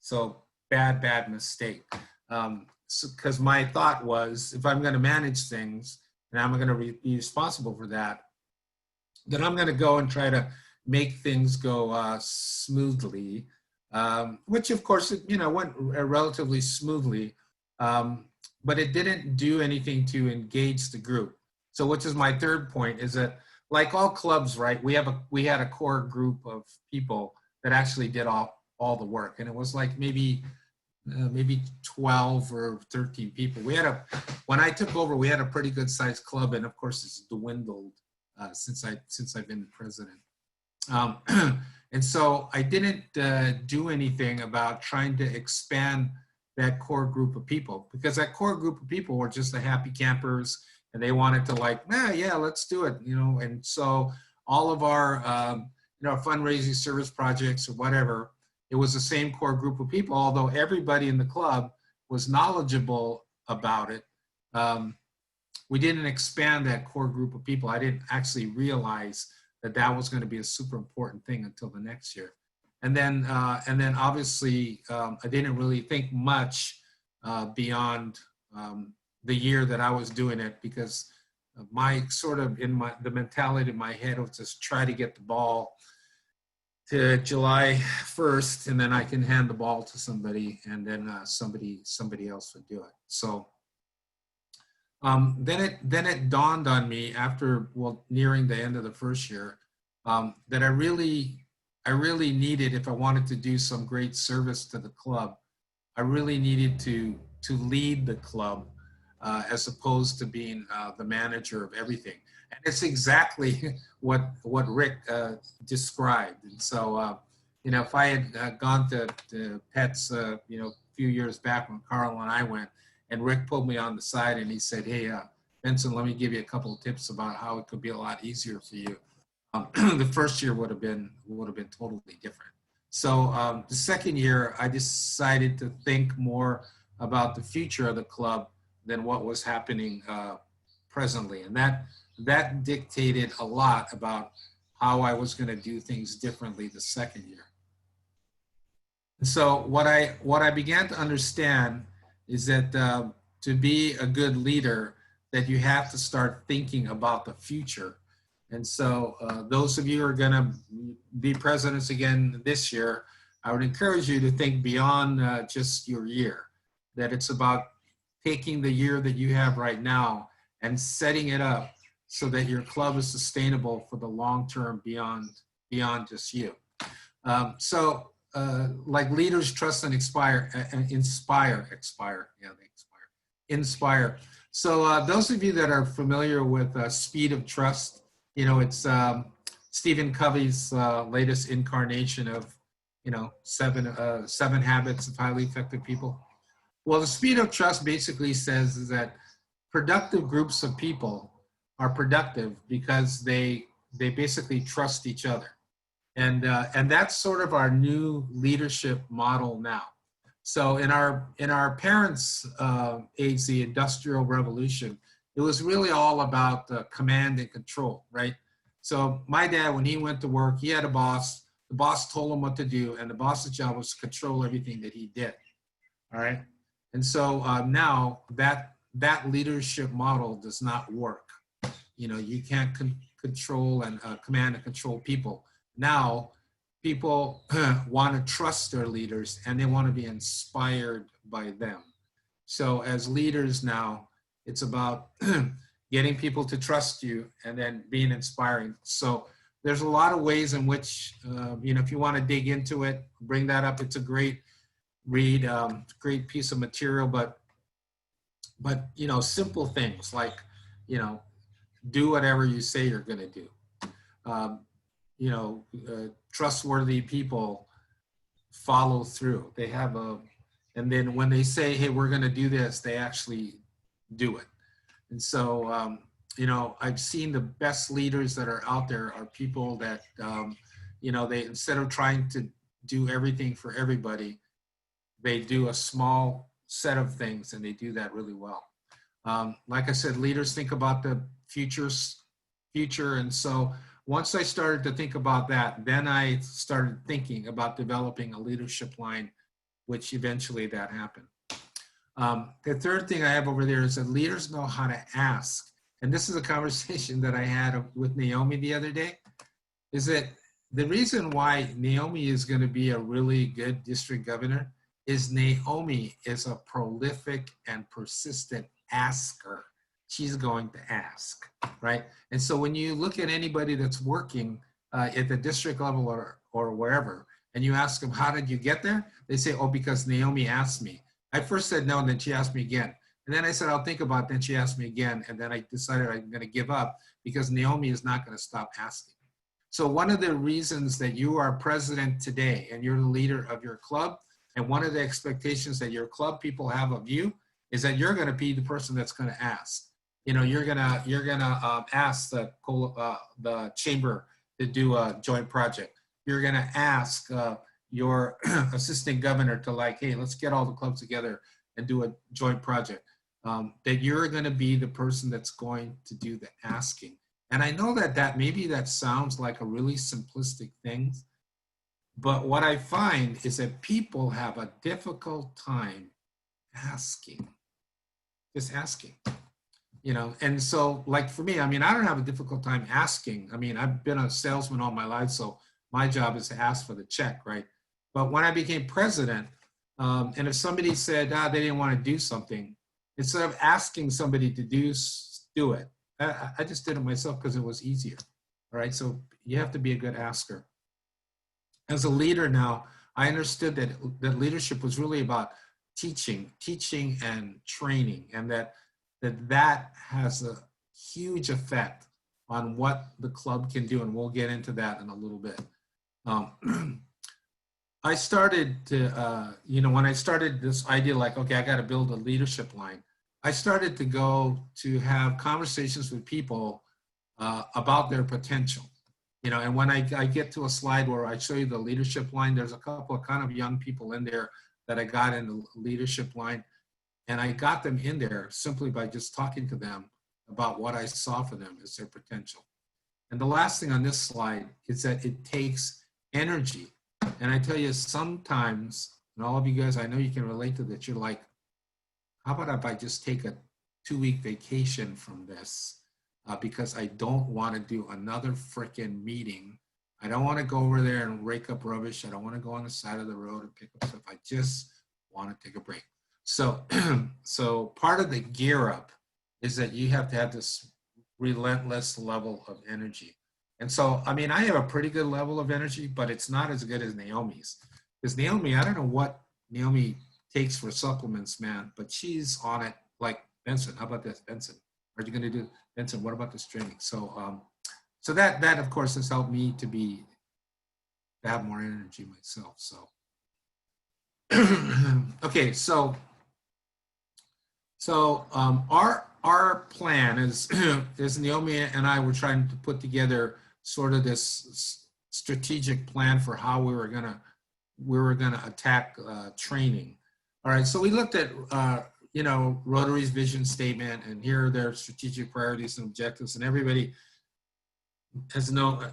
So bad mistake. Because my thought was, if I'm going to manage things and I'm going to be responsible for that, then I'm going to go and try to make things go smoothly, which of course, you know, went relatively smoothly, but it didn't do anything to engage the group. So which is my third point, is that like all clubs, right, we had a core group of people that actually did all the work. And it was like maybe 12 or 13 people. When I took over, we had a pretty good sized club, and of course it's dwindled since I've been president. And so I didn't do anything about trying to expand that core group of people, because that core group of people were just the happy campers, and they wanted to like, yeah, let's do it, you know. And so all of our, you know, fundraising service projects or whatever, it was the same core group of people, although everybody in the club was knowledgeable about it. We didn't expand that core group of people. I didn't actually realize that that was going to be a super important thing until the next year. And then obviously, I didn't really think much beyond the year that I was doing it, because my sort of the mentality in my head was just try to get the ball to July 1st, and then I can hand the ball to somebody, and then somebody else would do it. So then it dawned on me after, well, nearing the end of the first year, that I really needed, if I wanted to do some great service to the club, I really needed to lead the club as opposed to being the manager of everything. And it's exactly what Rick described. And so, you know, if I had gone to Pets, you know, a few years back when Carl and I went, and Rick pulled me on the side and he said, hey, Vincent, let me give you a couple of tips about how it could be a lot easier for you. The first year would have been totally different. So the second year, I decided to think more about the future of the club than what was happening presently. And that dictated a lot about how I was going to do things differently the second year. And so what I began to understand is that to be a good leader, that you have to start thinking about the future. And so those of you who are going to be presidents again this year, I would encourage you to think beyond just your year, that it's about taking the year that you have right now and setting it up so that your club is sustainable for the long term beyond just you. Like leaders trust and inspire. So those of you that are familiar with Speed of Trust, you know, it's Stephen Covey's latest incarnation of, you know, seven habits of highly effective people. Well, the Speed of Trust basically says is that productive groups of people are productive because they basically trust each other. And that's sort of our new leadership model now. So in our parents' age, the Industrial Revolution, it was really all about command and control, right? So my dad, when he went to work, he had a boss. The boss told him what to do, and the boss's job was to control everything that he did. All right. And so now that leadership model does not work. You know, you can't control and command and control people. Now, people want to trust their leaders and they want to be inspired by them. So as leaders now, it's about getting people to trust you and then being inspiring. So there's a lot of ways in which, you know, if you want to dig into it, bring that up. It's a great read, great piece of material, but you know, simple things like, you know, do whatever you say you're going to do. You know, trustworthy people follow through. They have and then when they say, hey, we're going to do this, they actually do it. And so, you know, I've seen the best leaders that are out there are people that, you know, they, instead of trying to do everything for everybody, they do a small set of things and they do that really well. Like I said, leaders think about the future. And so once I started to think about that, then I started thinking about developing a leadership line, which eventually that happened. The third thing I have over there is that leaders know how to ask. And this is a conversation that I had with Naomi the other day, is that the reason why Naomi is going to be a really good district governor is Naomi is a prolific and persistent asker. She's going to ask, right? And so when you look at anybody that's working at the district level or wherever, and you ask them, how did you get there? They say, oh, because Naomi asked me. I first said no, and then she asked me again. And then I said, I'll think about it. Then she asked me again. And then I decided I'm going to give up because Naomi is not going to stop asking. So one of the reasons that you are president today and you're the leader of your club, and one of the expectations that your club people have of you is that you're going to be the person that's going to ask. you know, you're gonna ask the chamber to do a joint project. You're gonna ask your assistant governor to like, hey, let's get all the clubs together and do a joint project. That you're gonna be the person that's going to do the asking. And I know that maybe that sounds like a really simplistic thing, but what I find is that people have a difficult time asking, just asking. You know, and so like for me, I mean, I don't have a difficult time asking. I mean, I've been a salesman all my life, so my job is to ask for the check, right? But when I became president, and if somebody said they didn't want to do something, instead of asking somebody to do it, I just did it myself because it was easier. All right, so you have to be a good asker. As a leader now, I understood that leadership was really about teaching and training, and that has a huge effect on what the club can do, and we'll get into that in a little bit. I started to, you know, when I started this idea, like, okay, I got to build a leadership line, I started to go to have conversations with people about their potential. You know, and when I get to a slide where I show you the leadership line, there's a couple of kind of young people in there that I got in the leadership line. And I got them in there simply by just talking to them about what I saw for them as their potential. And the last thing on this slide is that it takes energy. And I tell you, sometimes, and all of you guys, I know you can relate to that, you're like, how about if I just take a 2-week vacation from this? Because I don't want to do another freaking meeting. I don't want to go over there and rake up rubbish. I don't want to go on the side of the road and pick up stuff. I just want to take a break. So, so part of the gear up is that you have to have this relentless level of energy. And so, I mean, I have a pretty good level of energy, but it's not as good as Naomi's. Because Naomi, I don't know what Naomi takes for supplements, man, but she's on it like Benson. How about this, Benson? Are you going to do, Benson, what about this training? So, so that of course has helped me to have more energy myself. So, okay, so our plan is is Naomi and I were trying to put together sort of this strategic plan for how we were gonna attack training. All right, so we looked at you know, Rotary's vision statement, and here are their strategic priorities and objectives, and everybody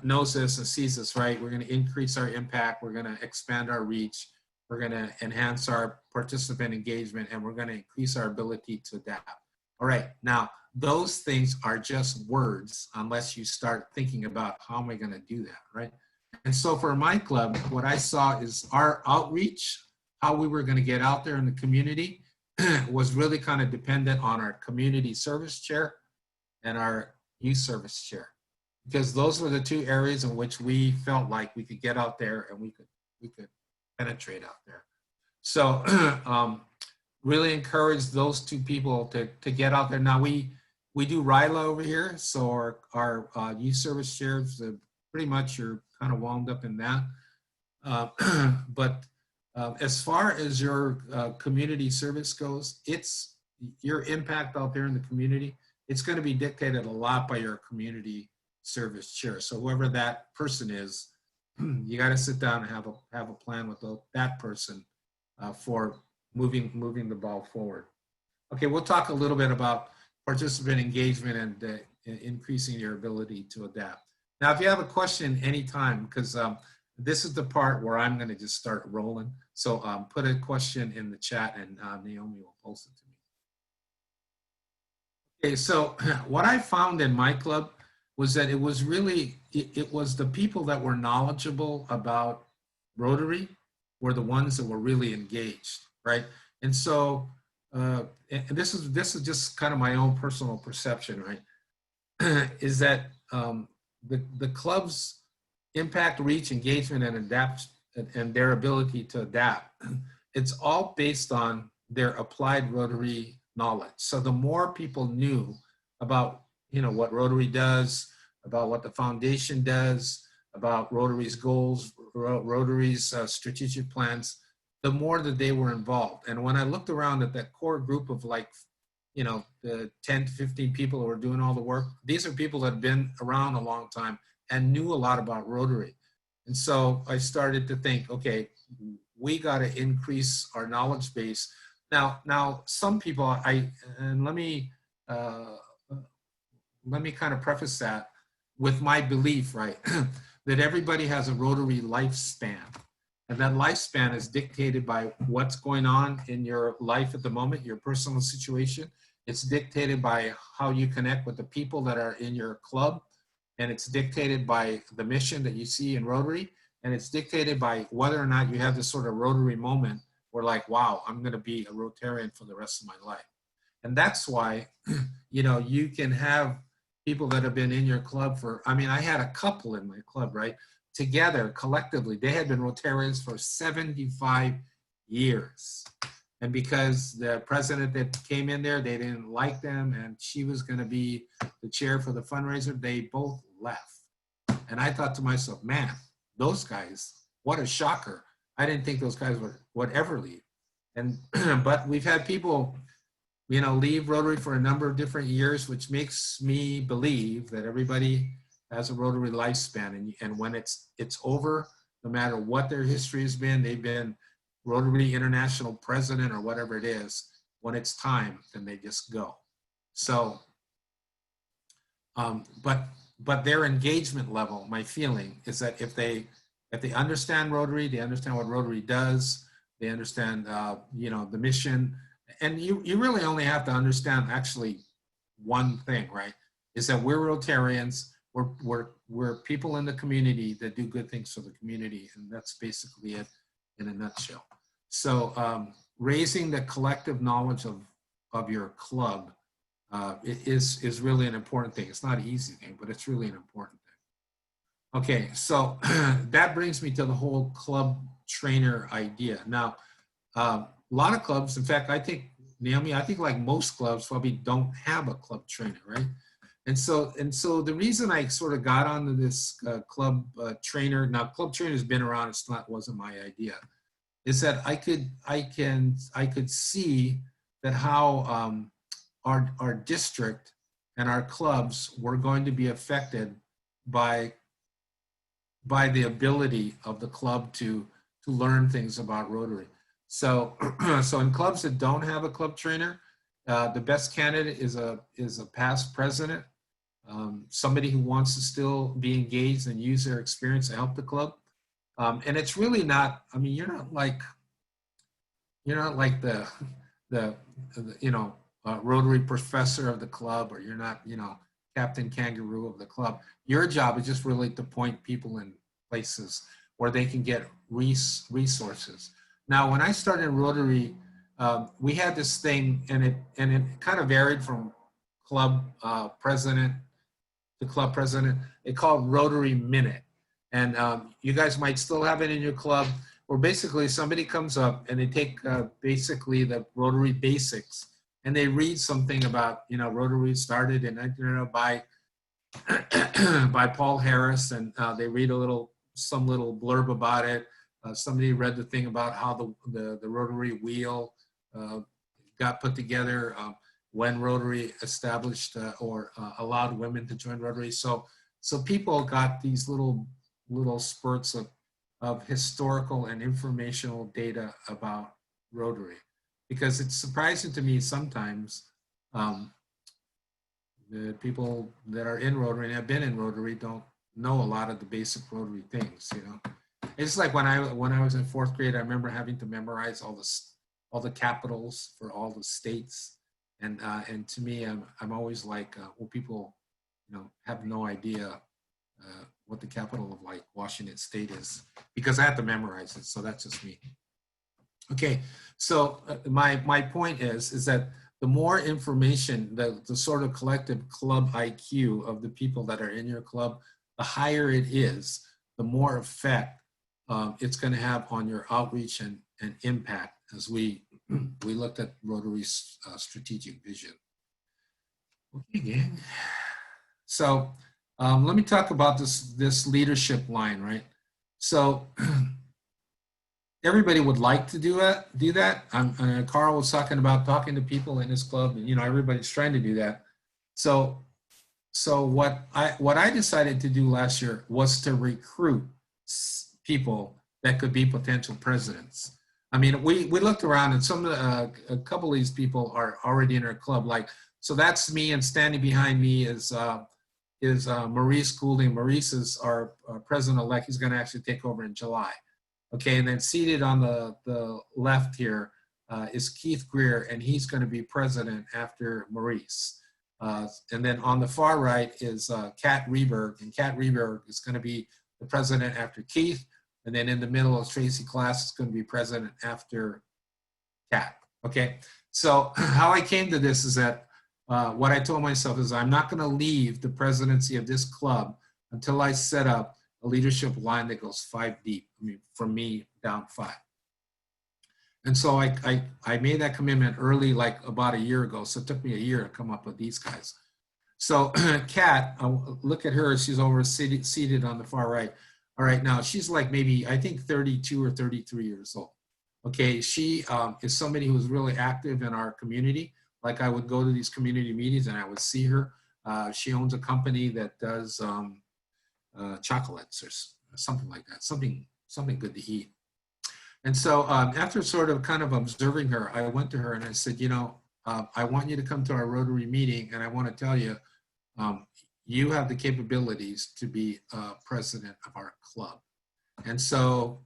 knows this and sees this, right? We're going to increase our impact, we're going to expand our reach, we're going to enhance our participant engagement, and we're going to increase our ability to adapt. All right, now those things are just words unless you start thinking about how am I going to do that, right? And so for my club, what I saw is our outreach, how we were going to get out there in the community was really kind of dependent on our community service chair and our youth service chair, because those were the two areas in which we felt like we could get out there and we could penetrate out there. So really encourage those two people to get out there. Now we do RILA over here, so our youth service chairs pretty much are kind of wound up in that. But as far as your community service goes, it's your impact out there in the community. It's going to be dictated a lot by your community service chair. So whoever that person is, you got to sit down and have a plan with that person for moving the ball forward. Okay, we'll talk a little bit about participant engagement and increasing your ability to adapt. Now, if you have a question anytime, because this is the part where I'm going to just start rolling. So put a question in the chat and Naomi will post it to me. Okay, so what I found in my club was that it was really, it was the people that were knowledgeable about Rotary were the ones that were really engaged, right? And so, and this is just kind of my own personal perception, right? Is that the club's impact, reach, engagement, and adapt, and their ability to adapt, it's all based on their applied Rotary knowledge. So the more people knew about, you know, what Rotary does, about what the foundation does, about Rotary's goals, Rotary's strategic plans, the more that they were involved. And when I looked around at that core group of like, you know, the 10 to 15 people who are doing all the work. These are people that have been around a long time and knew a lot about Rotary. And so I started to think, okay, we got to increase our knowledge base. Now some people, and let me kind of preface that with my belief, right, that everybody has a Rotary lifespan. And that lifespan is dictated by what's going on in your life at the moment, your personal situation. It's dictated by how you connect with the people that are in your club. And it's dictated by the mission that you see in Rotary. And it's dictated by whether or not you have this sort of Rotary moment where like, wow, I'm going to be a Rotarian for the rest of my life. And that's why, you know, you can have people that have been in your club for, I mean, I had a couple in my club, right? Together, collectively, they had been Rotarians for 75 years. And because the president that came in there, they didn't like them, and she was going to be the chair for the fundraiser, they both left. And I thought to myself, man, those guys, what a shocker. I didn't think those guys would ever leave. And but we've had people, you know, leave Rotary for a number of different years, which makes me believe that everybody has a Rotary lifespan, and when it's over, no matter what their history has been, they've been Rotary International President or whatever it is, when it's time, then they just go. So, but their engagement level, my feeling is that if they understand Rotary, they understand what Rotary does, they understand, you know, the mission, and you really only have to understand actually one thing, right? Is that we're Rotarians. We're people in the community that do good things for the community, and that's basically it in a nutshell. So raising the collective knowledge of your club is really an important thing. It's not an easy thing, but it's really an important thing. Okay, so that brings me to the whole club trainer idea. Now, a lot of clubs, in fact, I think, Naomi, I think like most clubs probably don't have a club trainer, right? And so the reason I sort of got onto this club trainer, now club trainer has been around, wasn't my idea, is that I could see that how our district and our clubs were going to be affected by the ability of the club to learn things about Rotary. So so in clubs that don't have a club trainer, the best candidate is a past president. Somebody who wants to still be engaged and use their experience to help the club. And it's really not, I mean, you're not like the you know, Rotary professor of the club, or you're not, you know, Captain Kangaroo of the club. Your job is just really to point people in places where they can get resources. Now, when I started in Rotary, we had this thing, and it kind of varied from club president to club president. They called Rotary Minute. And you guys might still have it in your club, where basically somebody comes up and they take basically the Rotary basics, and they read something about, you know, Rotary started in, you know, by Paul Harris, and they read some little blurb about it. Somebody read the thing about how the Rotary wheel got put together, when Rotary established or allowed women to join Rotary. So people got these little spurts of historical and informational data about Rotary, because it's surprising to me sometimes the people that are in Rotary and have been in Rotary don't know a lot of the basic Rotary things, you know. It's like when I was in fourth grade, I remember having to memorize all the capitals for all the states. And to me, I'm always like, well, people, you know, have no idea what the capital of like Washington State is, because I have to memorize it. So that's just me. Okay, so my point is that the more information, the sort of collective club IQ of the people that are in your club, the higher it is, the more effect it's going to have on your outreach and impact, as we looked at Rotary's strategic vision. Okay, gang. So let me talk about this leadership line, right? So everybody would like to do that. Carl was talking about talking to people in his club, and everybody's trying to do that. So what I decided to do last year was to recruit people that could be potential presidents. I mean, we looked around, and a couple of these people are already in our club. So that's me, and standing behind me is Maurice Goulding. Maurice is our president-elect. He's going to actually take over in July. Okay, and then seated on the left here is Keith Greer, and he's going to be president after Maurice. And then on the far right is Kat Reberg, and Kat Reberg is going to be the president after Keith. And then in the middle is Tracy Class, is going to be president after Kat. Okay, so how I came to this is that what I told myself is I'm not going to leave the presidency of this club until I set up a leadership line that goes 5 deep. I mean, from me down 5. And so I made that commitment early, like about a year ago. So it took me a year to come up with these guys. So Kat, look at her. She's over seated on the far right. All right, now she's like maybe, I think 32 or 33 years old. Okay, she is somebody who's really active in our community. Like I would go to these community meetings and I would see her. She owns a company that does chocolates or something like that, something good to eat. And so after sort of kind of observing her, I went to her and I said, I want you to come to our Rotary meeting, and I want to tell you, you have the capabilities to be president of our club. And so,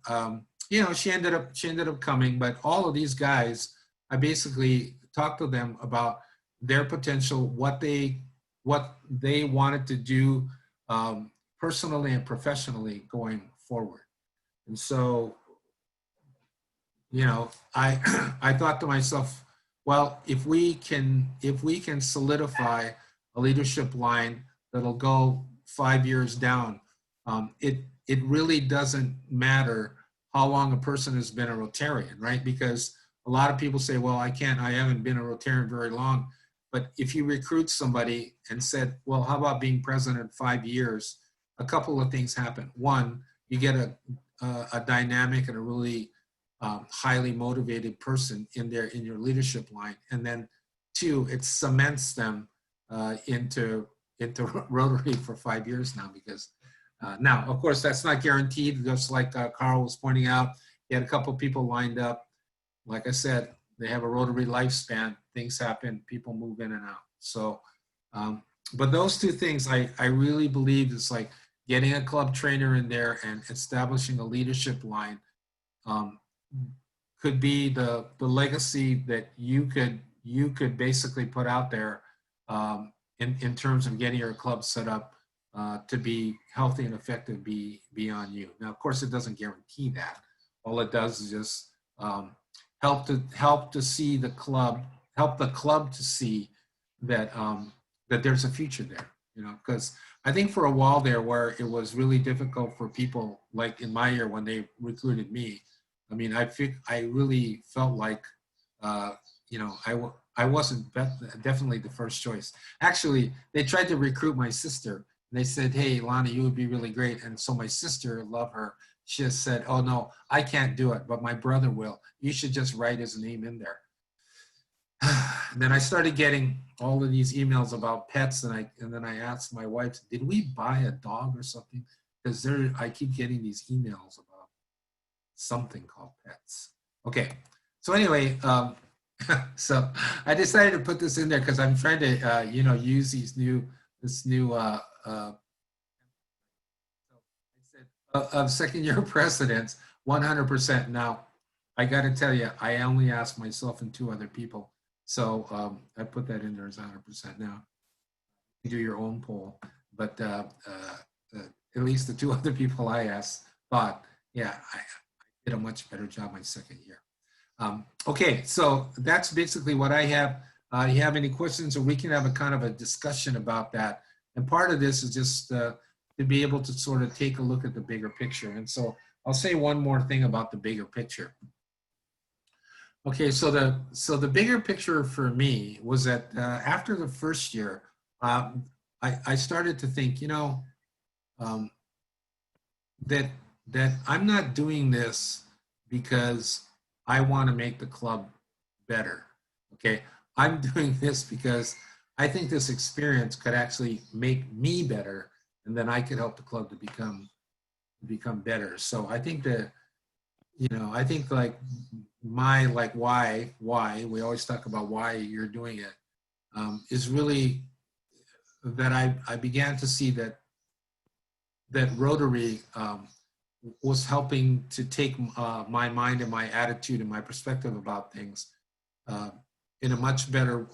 she ended up coming, but all of these guys, I basically talked to them about their potential, what they wanted to do personally and professionally going forward. And so, I thought to myself, well, if we can solidify a leadership line that'll go 5 years down, it really doesn't matter how long a person has been a Rotarian, right? Because a lot of people say, well, I haven't been a Rotarian very long. But if you recruit somebody and said, well, how about being president 5 years? A couple of things happen. One, you get a dynamic and a really highly motivated person in your leadership line. And then 2, it cements them into Rotary for 5 years now, because now, of course, that's not guaranteed. Just like Carl was pointing out, he had a couple of people lined up. Like I said, they have a Rotary lifespan. Things happen, people move in and out. So, but those 2 things, I really believe it's like getting a club trainer in there and establishing a leadership line could be the legacy that you could basically put out there in terms of getting your club set up to be healthy and effective beyond you. Now, of course, it doesn't guarantee that. All it does is just help to see the club, help the club to see that that there's a future there. Because I think for a while there, where it was really difficult for people, like in my year when they recruited me, I mean, I really felt like, I wasn't definitely the first choice. Actually, they tried to recruit my sister. And they said, hey, Lonnie, you would be really great. And so my sister, love her, she just said, oh, no, I can't do it, but my brother will. You should just write his name in there. And then I started getting all of these emails about pets, and then I asked my wife, did we buy a dog or something? Because I keep getting these emails about something called pets. Okay, so anyway, so I decided to put this in there because I'm trying to, use this new. I said of second-year presidents, 100%. Now, I got to tell you, I only asked myself and 2 other people. So I put that in there as 100% now. You do your own poll, but at least the 2 other people I asked thought, yeah, I did a much better job my second year. Okay, so that's basically what I have. You have any questions, or we can have a kind of a discussion about that. And part of this is just to be able to sort of take a look at the bigger picture. And so I'll say one more thing about the bigger picture. Okay, so the bigger picture for me was that after the first year, I started to think, that I'm not doing this because I want to make the club better. Okay, I'm doing this because I think this experience could actually make me better, and then I could help the club to become better. So I think that, you know, I think like my, like why we always talk about why you're doing it, is really that I began to see that Rotary was helping to take my mind and my attitude and my perspective about things in a much better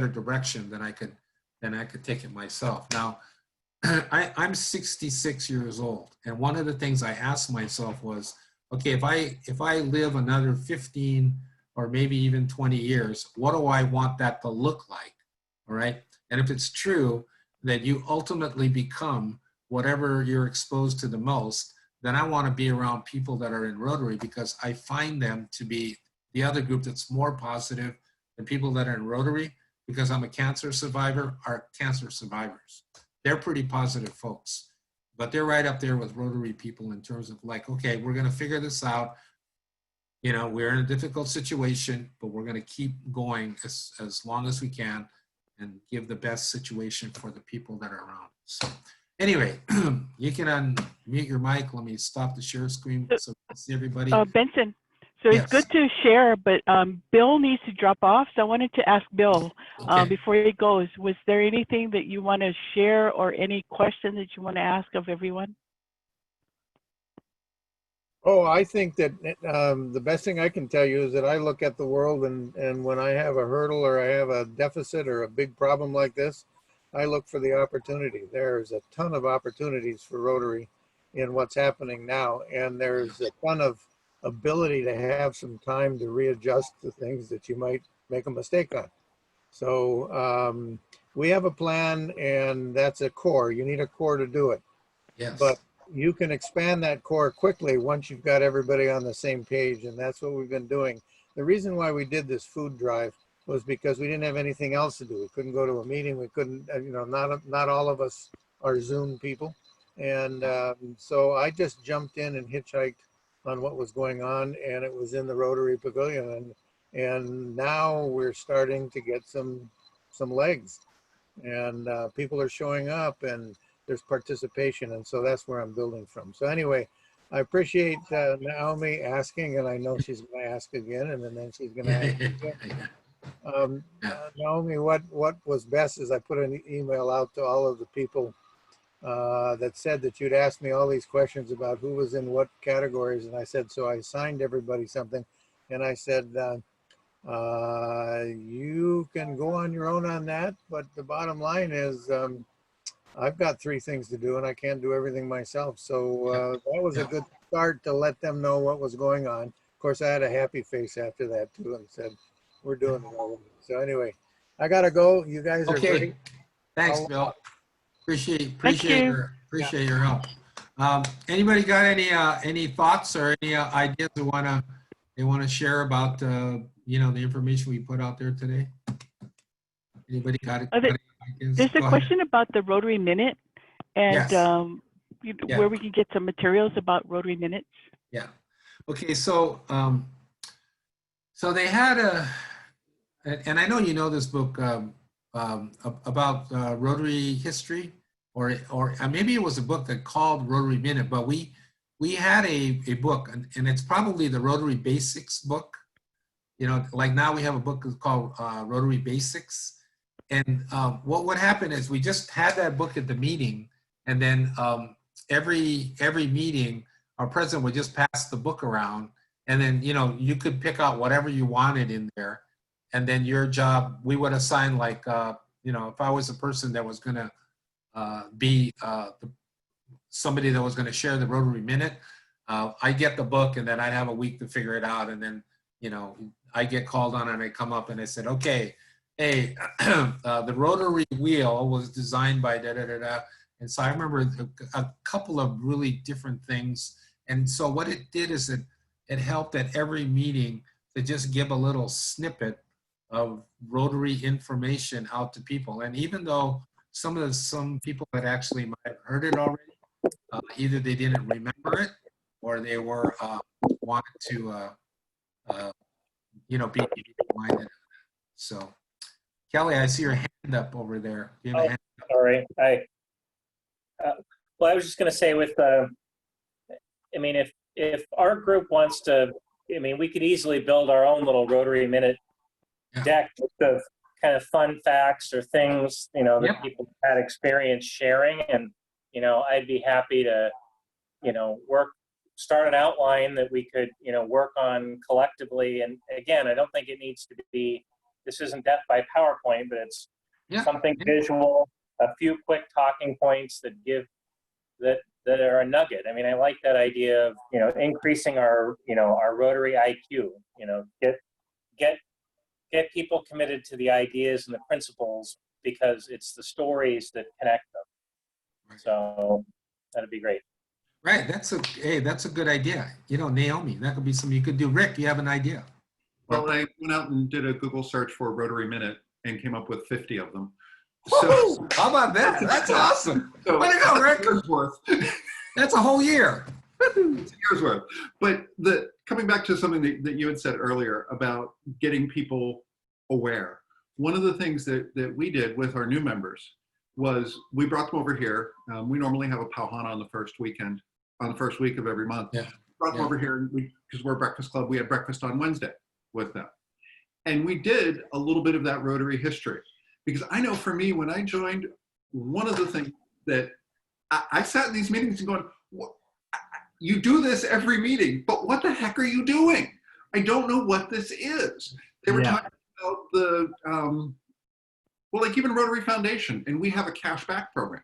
direction than I could take it myself. Now, I'm 66 years old, and one of the things I asked myself was, okay, if I live another 15 or maybe even 20 years, what do I want that to look like? All right. And if it's true that you ultimately become whatever you're exposed to the most, then I want to be around people that are in Rotary, because I find them to be the other group that's more positive than people that are in Rotary, because I'm a cancer survivor, are cancer survivors. They're pretty positive folks, but they're right up there with Rotary people in terms of like, okay, we're going to figure this out. You know, we're in a difficult situation, but we're going to keep going as long as we can and give the best situation for the people that are around. So anyway, you can unmute your mic. Let me stop the share screen so we can see everybody. Benson, so Yes. it's good to share, but Bill needs to drop off. So I wanted to ask Bill, Okay. before he goes, was there anything that you want to share or any question that you want to ask of everyone? Oh, I think that the best thing I can tell you is that I look at the world, and when I have a hurdle or I have a deficit or a big problem like this, I look for the opportunity. There's a ton of opportunities for Rotary in what's happening now, and there's a ton of ability to have some time to readjust the things that you might make a mistake on. So we have a plan, and that's a core. You need a core to do it. Yes. But you can expand that core quickly once you've got everybody on the same page, and that's what we've been doing. The reason why we did this food drive was because we didn't have anything else to do. We couldn't go to a meeting. We couldn't, you know, not all of us are Zoom people. And so I just jumped in and hitchhiked on what was going on, and it was in the Rotary Pavilion. And now we're starting to get some legs, and people are showing up, and there's participation, and so that's where I'm building from. So anyway, I appreciate Naomi asking, and I know she's going to ask again, and then she's going to ask again. Naomi, what was best is I put an email out to all of the people that said that you'd asked me all these questions about who was in what categories, and I said, so I signed everybody something, and I said, you can go on your own on that, but the bottom line is, I've got 3 things to do, and I can't do everything myself. So that was a good start to let them know what was going on. Of course, I had a happy face after that too, and said, we're doing it all. So anyway, I gotta go. You guys are great. Thanks, Bill. Appreciate your help. Anybody got any thoughts or any ideas they want to share about you know, the information we put out there today? Anybody got it? There's a question about the Rotary Minute, and Yes. where we can get some materials about Rotary Minutes. Yeah. Okay. So so they had and I know you know this book about Rotary history, or maybe it was a book that called Rotary Minute, but we had a book, and it's probably the Rotary Basics book. You know, like now we have a book called Rotary Basics. And what would happen is we just had that book at the meeting, and then every meeting, our president would just pass the book around, and then, you know, you could pick out whatever you wanted in there, and then your job, we would assign, like, you know, if I was a person that was going to be somebody that was going to share the Rotary Minute, I'd get the book, and then I'd have a week to figure it out, and then, you know, I get called on, and I come up, and I said, okay, hey, the Rotary wheel was designed by da-da-da-da. And so I remember a couple of really different things. And so what it did is it helped at every meeting to just give a little snippet of Rotary information out to people. And even though some people that actually might have heard it already, either they didn't remember it, or they were wanted to be minded. So Kelly, I see your hand up over there. You have a Oh, hand sorry. Well, I was just going to say I mean, if our group wants to, I mean, we could easily build our own little Rotary Minute Yeah. deck of kind of fun facts or things, that Yep. people had experience sharing. And, I'd be happy to, start an outline that we could, work on collectively. And again, I don't think it needs to be, this isn't death by PowerPoint, but it's something visual, a few quick talking points that give, that are a nugget. I mean, I like that idea of, increasing our, our Rotary IQ, get people committed to the ideas and the principles because it's the stories that connect them. Right. So that'd be great. Right. That's a good idea. Naomi, that could be something you could do. Rick, you have an idea? Well, I went out and did a Google search for Rotary Minute and came up with 50 of them. So, how about that? That's awesome. So, way to go, Rick. a year's worth. That's a whole year. It's a year's worth. But coming back to something that you had said earlier about getting people aware, one of the things that we did with our new members was we brought them over here. We normally have a pauhana on the first week of every month. Yeah. Brought them over here because we're a breakfast club. We had breakfast on Wednesday with them. And we did a little bit of that Rotary history. Because I know for me, when I joined, one of the things that I sat in these meetings and going, you do this every meeting, but what the heck are you doing? I don't know what this is. They were talking about the, like even Rotary Foundation, and we have a cash back program.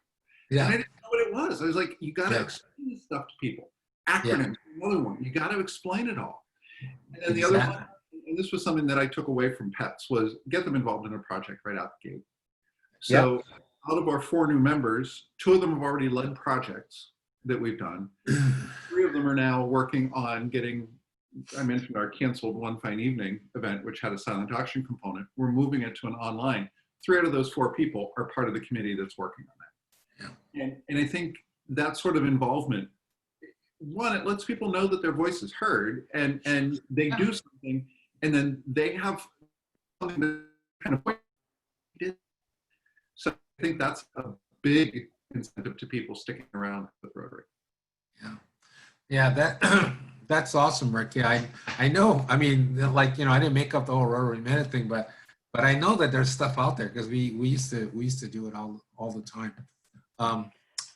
Yeah. And I didn't know what it was. I was like, you got to explain this stuff to people. Acronyms, another one. You got to explain it all. And then the other one, and this was something that I took away from PETS, was get them involved in a project right out the gate. So out of our 4 new members, 2 of them have already led projects that we've done. 3 of them are now working on getting, I mentioned our canceled One Fine Evening event, which had a silent auction component. We're moving it to an online. 3 out of those 4 people are part of the committee that's working on that. Yeah. And I think that sort of involvement, one, it lets people know that their voice is heard and they do something, and then they have something that kind of did. So I think that's a big incentive to people sticking around with Rotary. Yeah, that's awesome, Rick. Yeah, I know. I mean, like, I didn't make up the whole Rotary Minute thing, but I know that there's stuff out there because we used to do it all the time.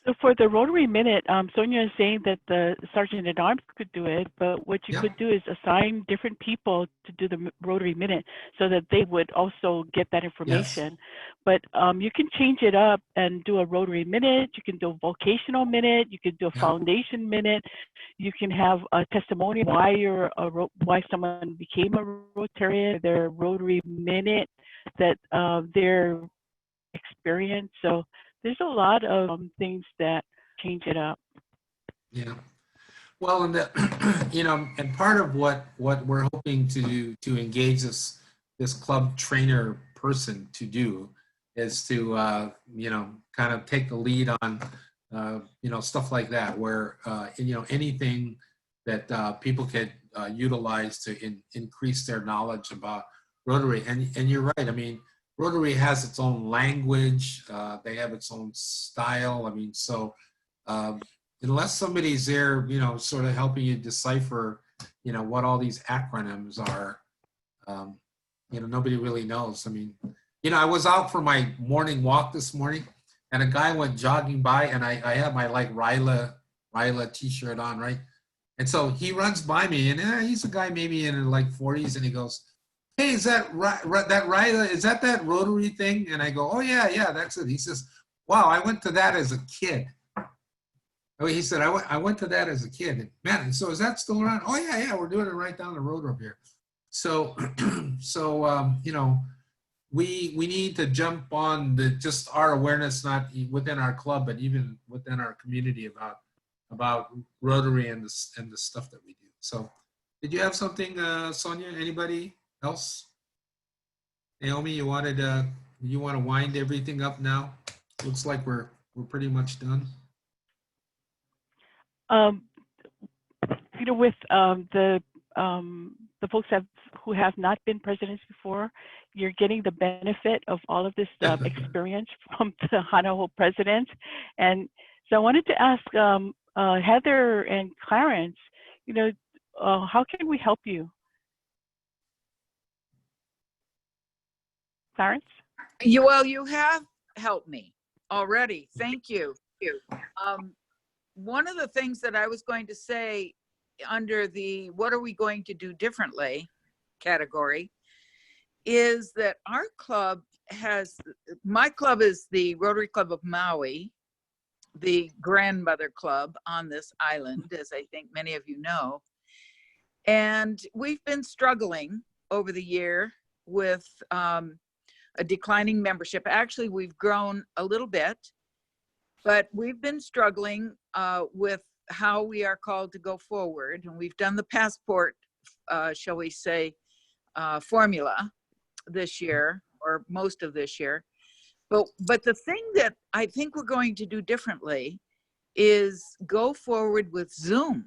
So for the Rotary Minute, Sonia is saying that the Sergeant at Arms could do it, but what you could do is assign different people to do the Rotary Minute so that they would also get that information. Yes. But you can change it up and do a Rotary Minute. You can do a vocational minute. You can do a foundation minute. You can have a testimony why someone became a Rotarian, their Rotary Minute, that their experience. So there's a lot of things that change it up. Yeah. Well, and and part of what we're hoping to do to engage this club trainer person to do is to kind of take the lead on stuff like that, where anything that people could utilize to increase their knowledge about Rotary. And you're right. I mean, Rotary has its own language. They have its own style. I mean, so unless somebody's there, sort of helping you decipher, what all these acronyms are, nobody really knows. I mean, I was out for my morning walk this morning, and a guy went jogging by, and I have my Ryla t-shirt on, right? And so he runs by me, and he's a guy maybe in like 40s, and he goes, "Hey, is that Ryla? Is that Rotary thing?" And I go, "Oh yeah, that's it." He says, "Wow, I went to that as a kid." Oh, he said, I went to that as a kid. And, man, so is that still around? Oh yeah, we're doing it right down the road up here. So, we need to jump on just our awareness, not within our club, but even within our community about Rotary and the stuff that we do. So, did you have something, Sonia? Anybody else? Naomi, you want to wind everything up now? Looks like we're pretty much done. with the folks who have not been presidents before, you're getting the benefit of all of this experience from the Hanaho presidents. And so I wanted to ask Heather and Clarence, how can we help you? Clarence? Well, you have helped me already. Thank you. One of the things that I was going to say under the what are we going to do differently category is that our club my club is the Rotary Club of Maui, the grandmother club on this island, as I think many of you know. And we've been struggling over the year with a declining membership. Actually, we've grown a little bit, but we've been struggling with how we are called to go forward. And we've done the passport, shall we say, formula this year, or most of this year. But the thing that I think we're going to do differently is go forward with Zoom.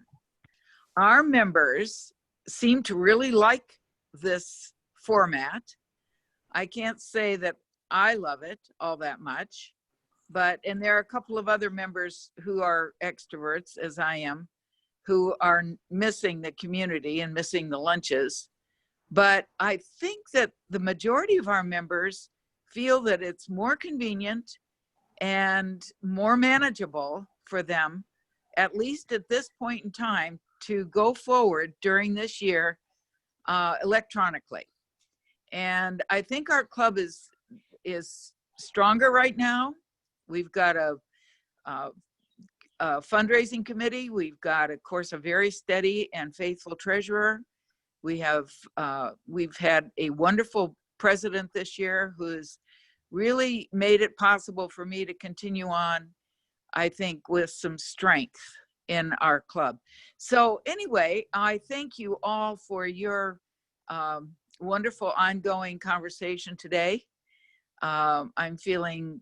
Our members seem to really like this format. I can't say that I love it all that much, and there are a couple of other members who are extroverts, as I am, who are missing the community and missing the lunches. But I think that the majority of our members feel that it's more convenient and more manageable for them, at least at this point in time, to go forward during this year electronically. And I think our club is stronger right now. We've got a fundraising committee. We've got, of course, a very steady and faithful treasurer. We've had a wonderful president this year who's really made it possible for me to continue on, I think, with some strength in our club. So anyway, I thank you all for your wonderful ongoing conversation today. I'm feeling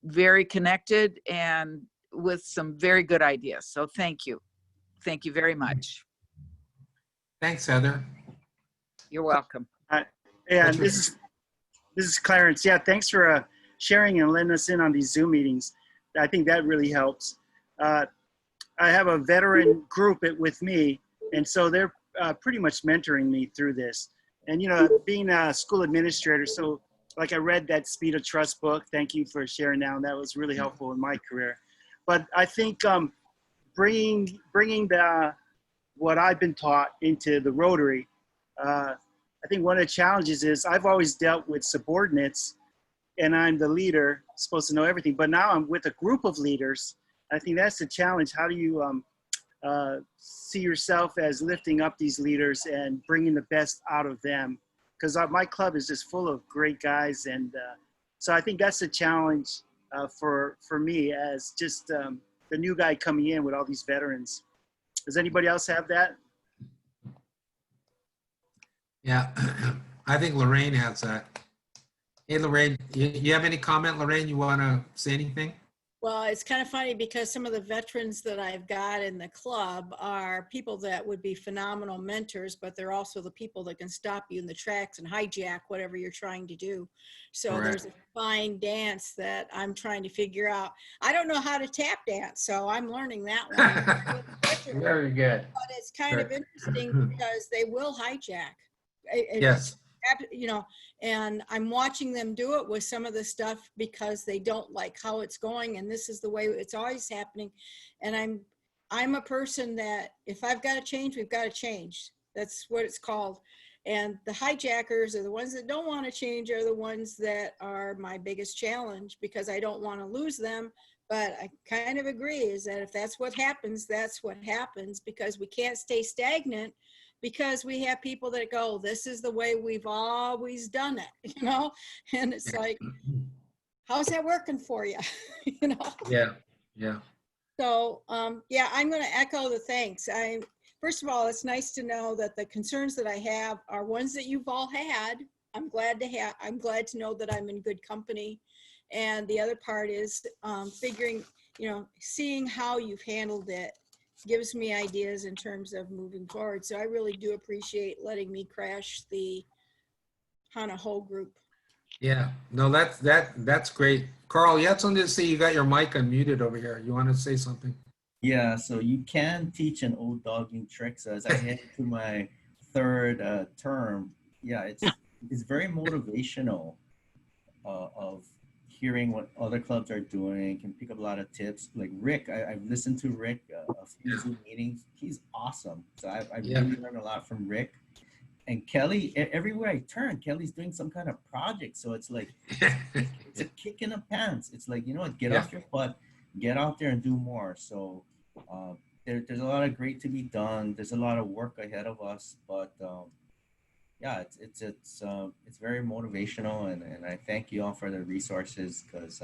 very connected and with some very good ideas. So thank you. Thank you very much. Thanks, Heather. You're welcome. And this is Clarence. Yeah, thanks for sharing and letting us in on these Zoom meetings. I think that really helps. I have a veteran group with me, and so they're pretty much mentoring me through this. And, being a school administrator, so like I read that Speed of Trust book. Thank you for sharing that. And that was really helpful in my career. But I think bringing what I've been taught into the Rotary, I think one of the challenges is I've always dealt with subordinates, and I'm the leader, supposed to know everything. But now I'm with a group of leaders. I think that's the challenge. How do you see yourself as lifting up these leaders and bringing the best out of them? Because my club is just full of great guys. And so I think that's the challenge for me as just the new guy coming in with all these veterans. Does anybody else have that? Yeah, I think Lorraine has that. Hey, Lorraine, you have any comment, Lorraine? You want to say anything? Well, it's kind of funny because some of the veterans that I've got in the club are people that would be phenomenal mentors, but they're also the people that can stop you in the tracks and hijack whatever you're trying to do. So Correct. There's a fine dance that I'm trying to figure out. I don't know how to tap dance, so I'm learning that one. Very good. But it's kind of interesting because they will hijack. Yes. And I'm watching them do it with some of the stuff because they don't like how it's going, and this is the way it's always happening. And I'm a person that if I've got to change, we've got to change. That's what it's called. And the hijackers are the ones that don't want to change, are the ones that are my biggest challenge, because I don't want to lose them. But I kind of agree is that if that's what happens, that's what happens, because we can't stay stagnant. Because we have people that go, this is the way we've always done it, and it's like, how's that working for you? Yeah. So yeah, I'm going to echo the thanks. First of all, it's nice to know that the concerns that I have are ones that you've all had. I'm glad to know that I'm in good company. And the other part is figuring, seeing how you've handled it gives me ideas in terms of moving forward. So I really do appreciate letting me crash the Hana Ho group. Yeah, no, that's great. Carl, you had something to say. You got your mic unmuted over here. You want to say something? Yeah, so you can teach an old dog new tricks. As I head to my third term, yeah, it's very motivational of hearing what other clubs are doing. Can pick up a lot of tips. Like Rick, I've listened to Rick a few Zoom meetings. He's awesome. So I really learned a lot from Rick. And Kelly, everywhere I turn, Kelly's doing some kind of project. So it's like, it's a kick in the pants. It's like, you know what, get off your butt, get out there and do more. So there's a lot of great to be done. There's a lot of work ahead of us, but yeah, it's very motivational, and I thank you all for the resources, because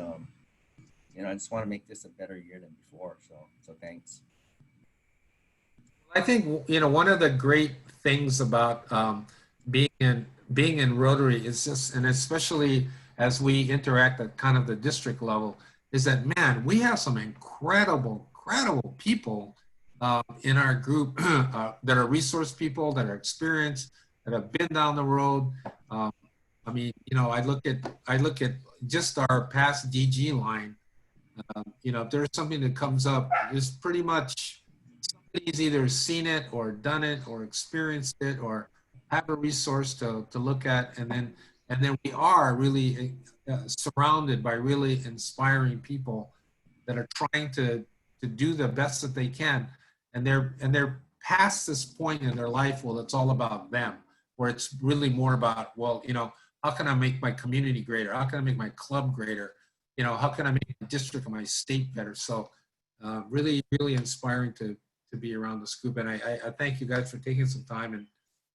you know, I just want to make this a better year than before. So thanks. I think, you know, one of the great things about being in Rotary is just, and especially as we interact at kind of the district level, is that, man, we have some incredible people in our group that are resource people, that are experienced, that have been down the road. I mean, you know, I look at just our past DG line. You know, if there's something that comes up, it's pretty much somebody's either seen it or done it or experienced it or have a resource to look at, and then we are really surrounded by really inspiring people that are trying to do the best that they can, and they're past this point in their life. Well, it's all about them, where it's really more about, well, you know, how can I make my community greater? How can I make my club greater? You know, how can I make my district and my state better? So really inspiring to be around this group. And I thank you guys for taking some time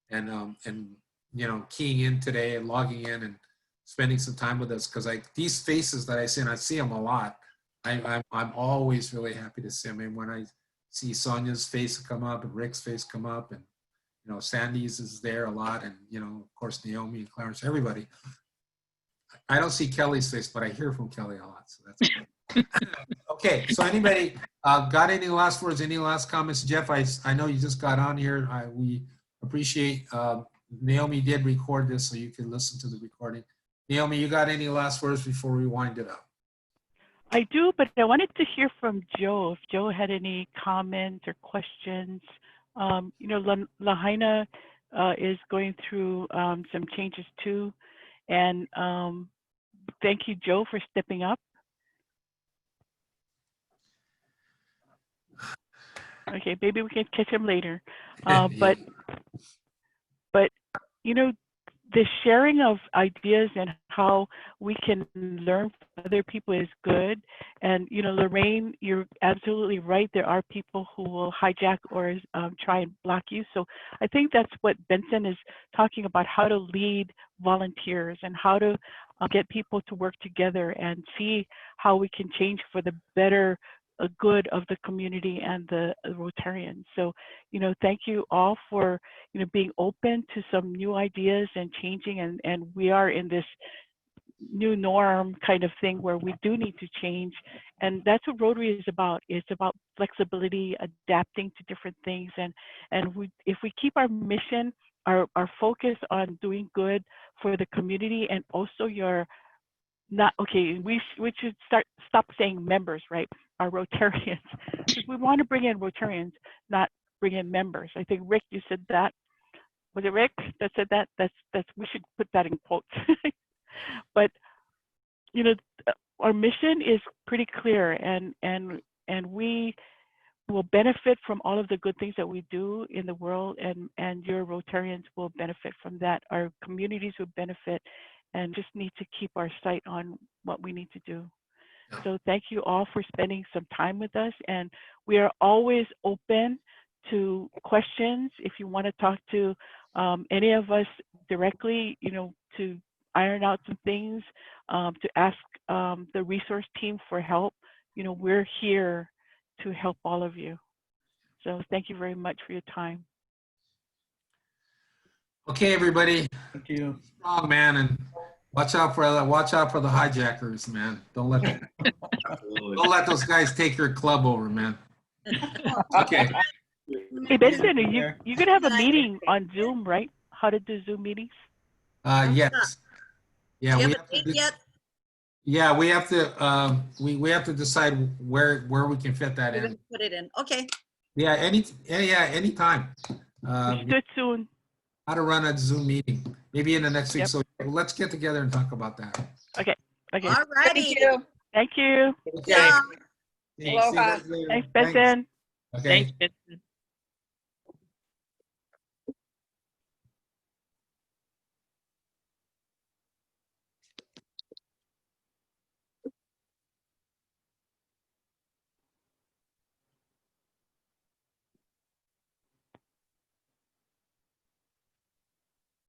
and you know, keying in today and logging in and spending some time with us, because these faces that I see, and I see them a lot, I'm always really happy to see them. And when I see Sonia's face come up and Rick's face come up, and you know, Sandy's is there a lot, and you know, of course, Naomi and Clarence, everybody. I don't see Kelly's face, but I hear from Kelly a lot, so that's good. Okay, so anybody got any last words, any last comments? Jeff, I know you just got on here. We appreciate, Naomi did record this, so you can listen to the recording. Naomi, you got any last words before we wind it up? I do, but I wanted to hear from Joe, if Joe had any comments or questions. You know, Lahaina is going through some changes too. And thank you, Joe, for stepping up. Okay, maybe we can catch him later. But you know, the sharing of ideas and how we can learn from other people is good. And you know, Lorraine, you're absolutely right. There are people who will hijack or try and block you. So I think that's what Benson is talking about: how to lead volunteers and how to get people to work together and see how we can change for the better good of the community and the Rotarians. So, you know, thank you all for, you know, being open to some new ideas and changing, and we are in this new norm kind of thing where we do need to change. And that's what Rotary is about. It's about flexibility, adapting to different things. And if we keep our mission, our focus on doing good for the community, and also we should stop saying members, right? Our Rotarians, because we want to bring in Rotarians, not bring in members. I think Rick, you said that. Was it Rick that said that? That's we should put that in quotes. But you know, our mission is pretty clear, and we will benefit from all of the good things that we do in the world, and your Rotarians will benefit from that. Our communities will benefit, and just need to keep our sight on what we need to do. So thank you all for spending some time with us, and we are always open to questions. If you want to talk to any of us directly, you know, to iron out some things, to ask the resource team for help, you know, we're here to help all of you. So thank you very much for your time. Okay, everybody. Thank you. Strong, man, and watch out for the hijackers, man. Don't let those guys take your club over, man. Okay. Hey, Benson, you're going to have a meeting on Zoom, right? How to do Zoom meetings? Yes. Yeah, Do you we have have a to date yet? yeah, we have to we have to decide where we can fit that You're in. gonna put it in. Okay. Yeah, anytime. We should do it soon. How to run a Zoom meeting, maybe in the next week. Yep. So let's get together and talk about that. Okay. Okay. All righty. Thank you. Okay. Yeah. See you Aloha. guys later. Thanks, Benson. Okay. Thanks, Benson.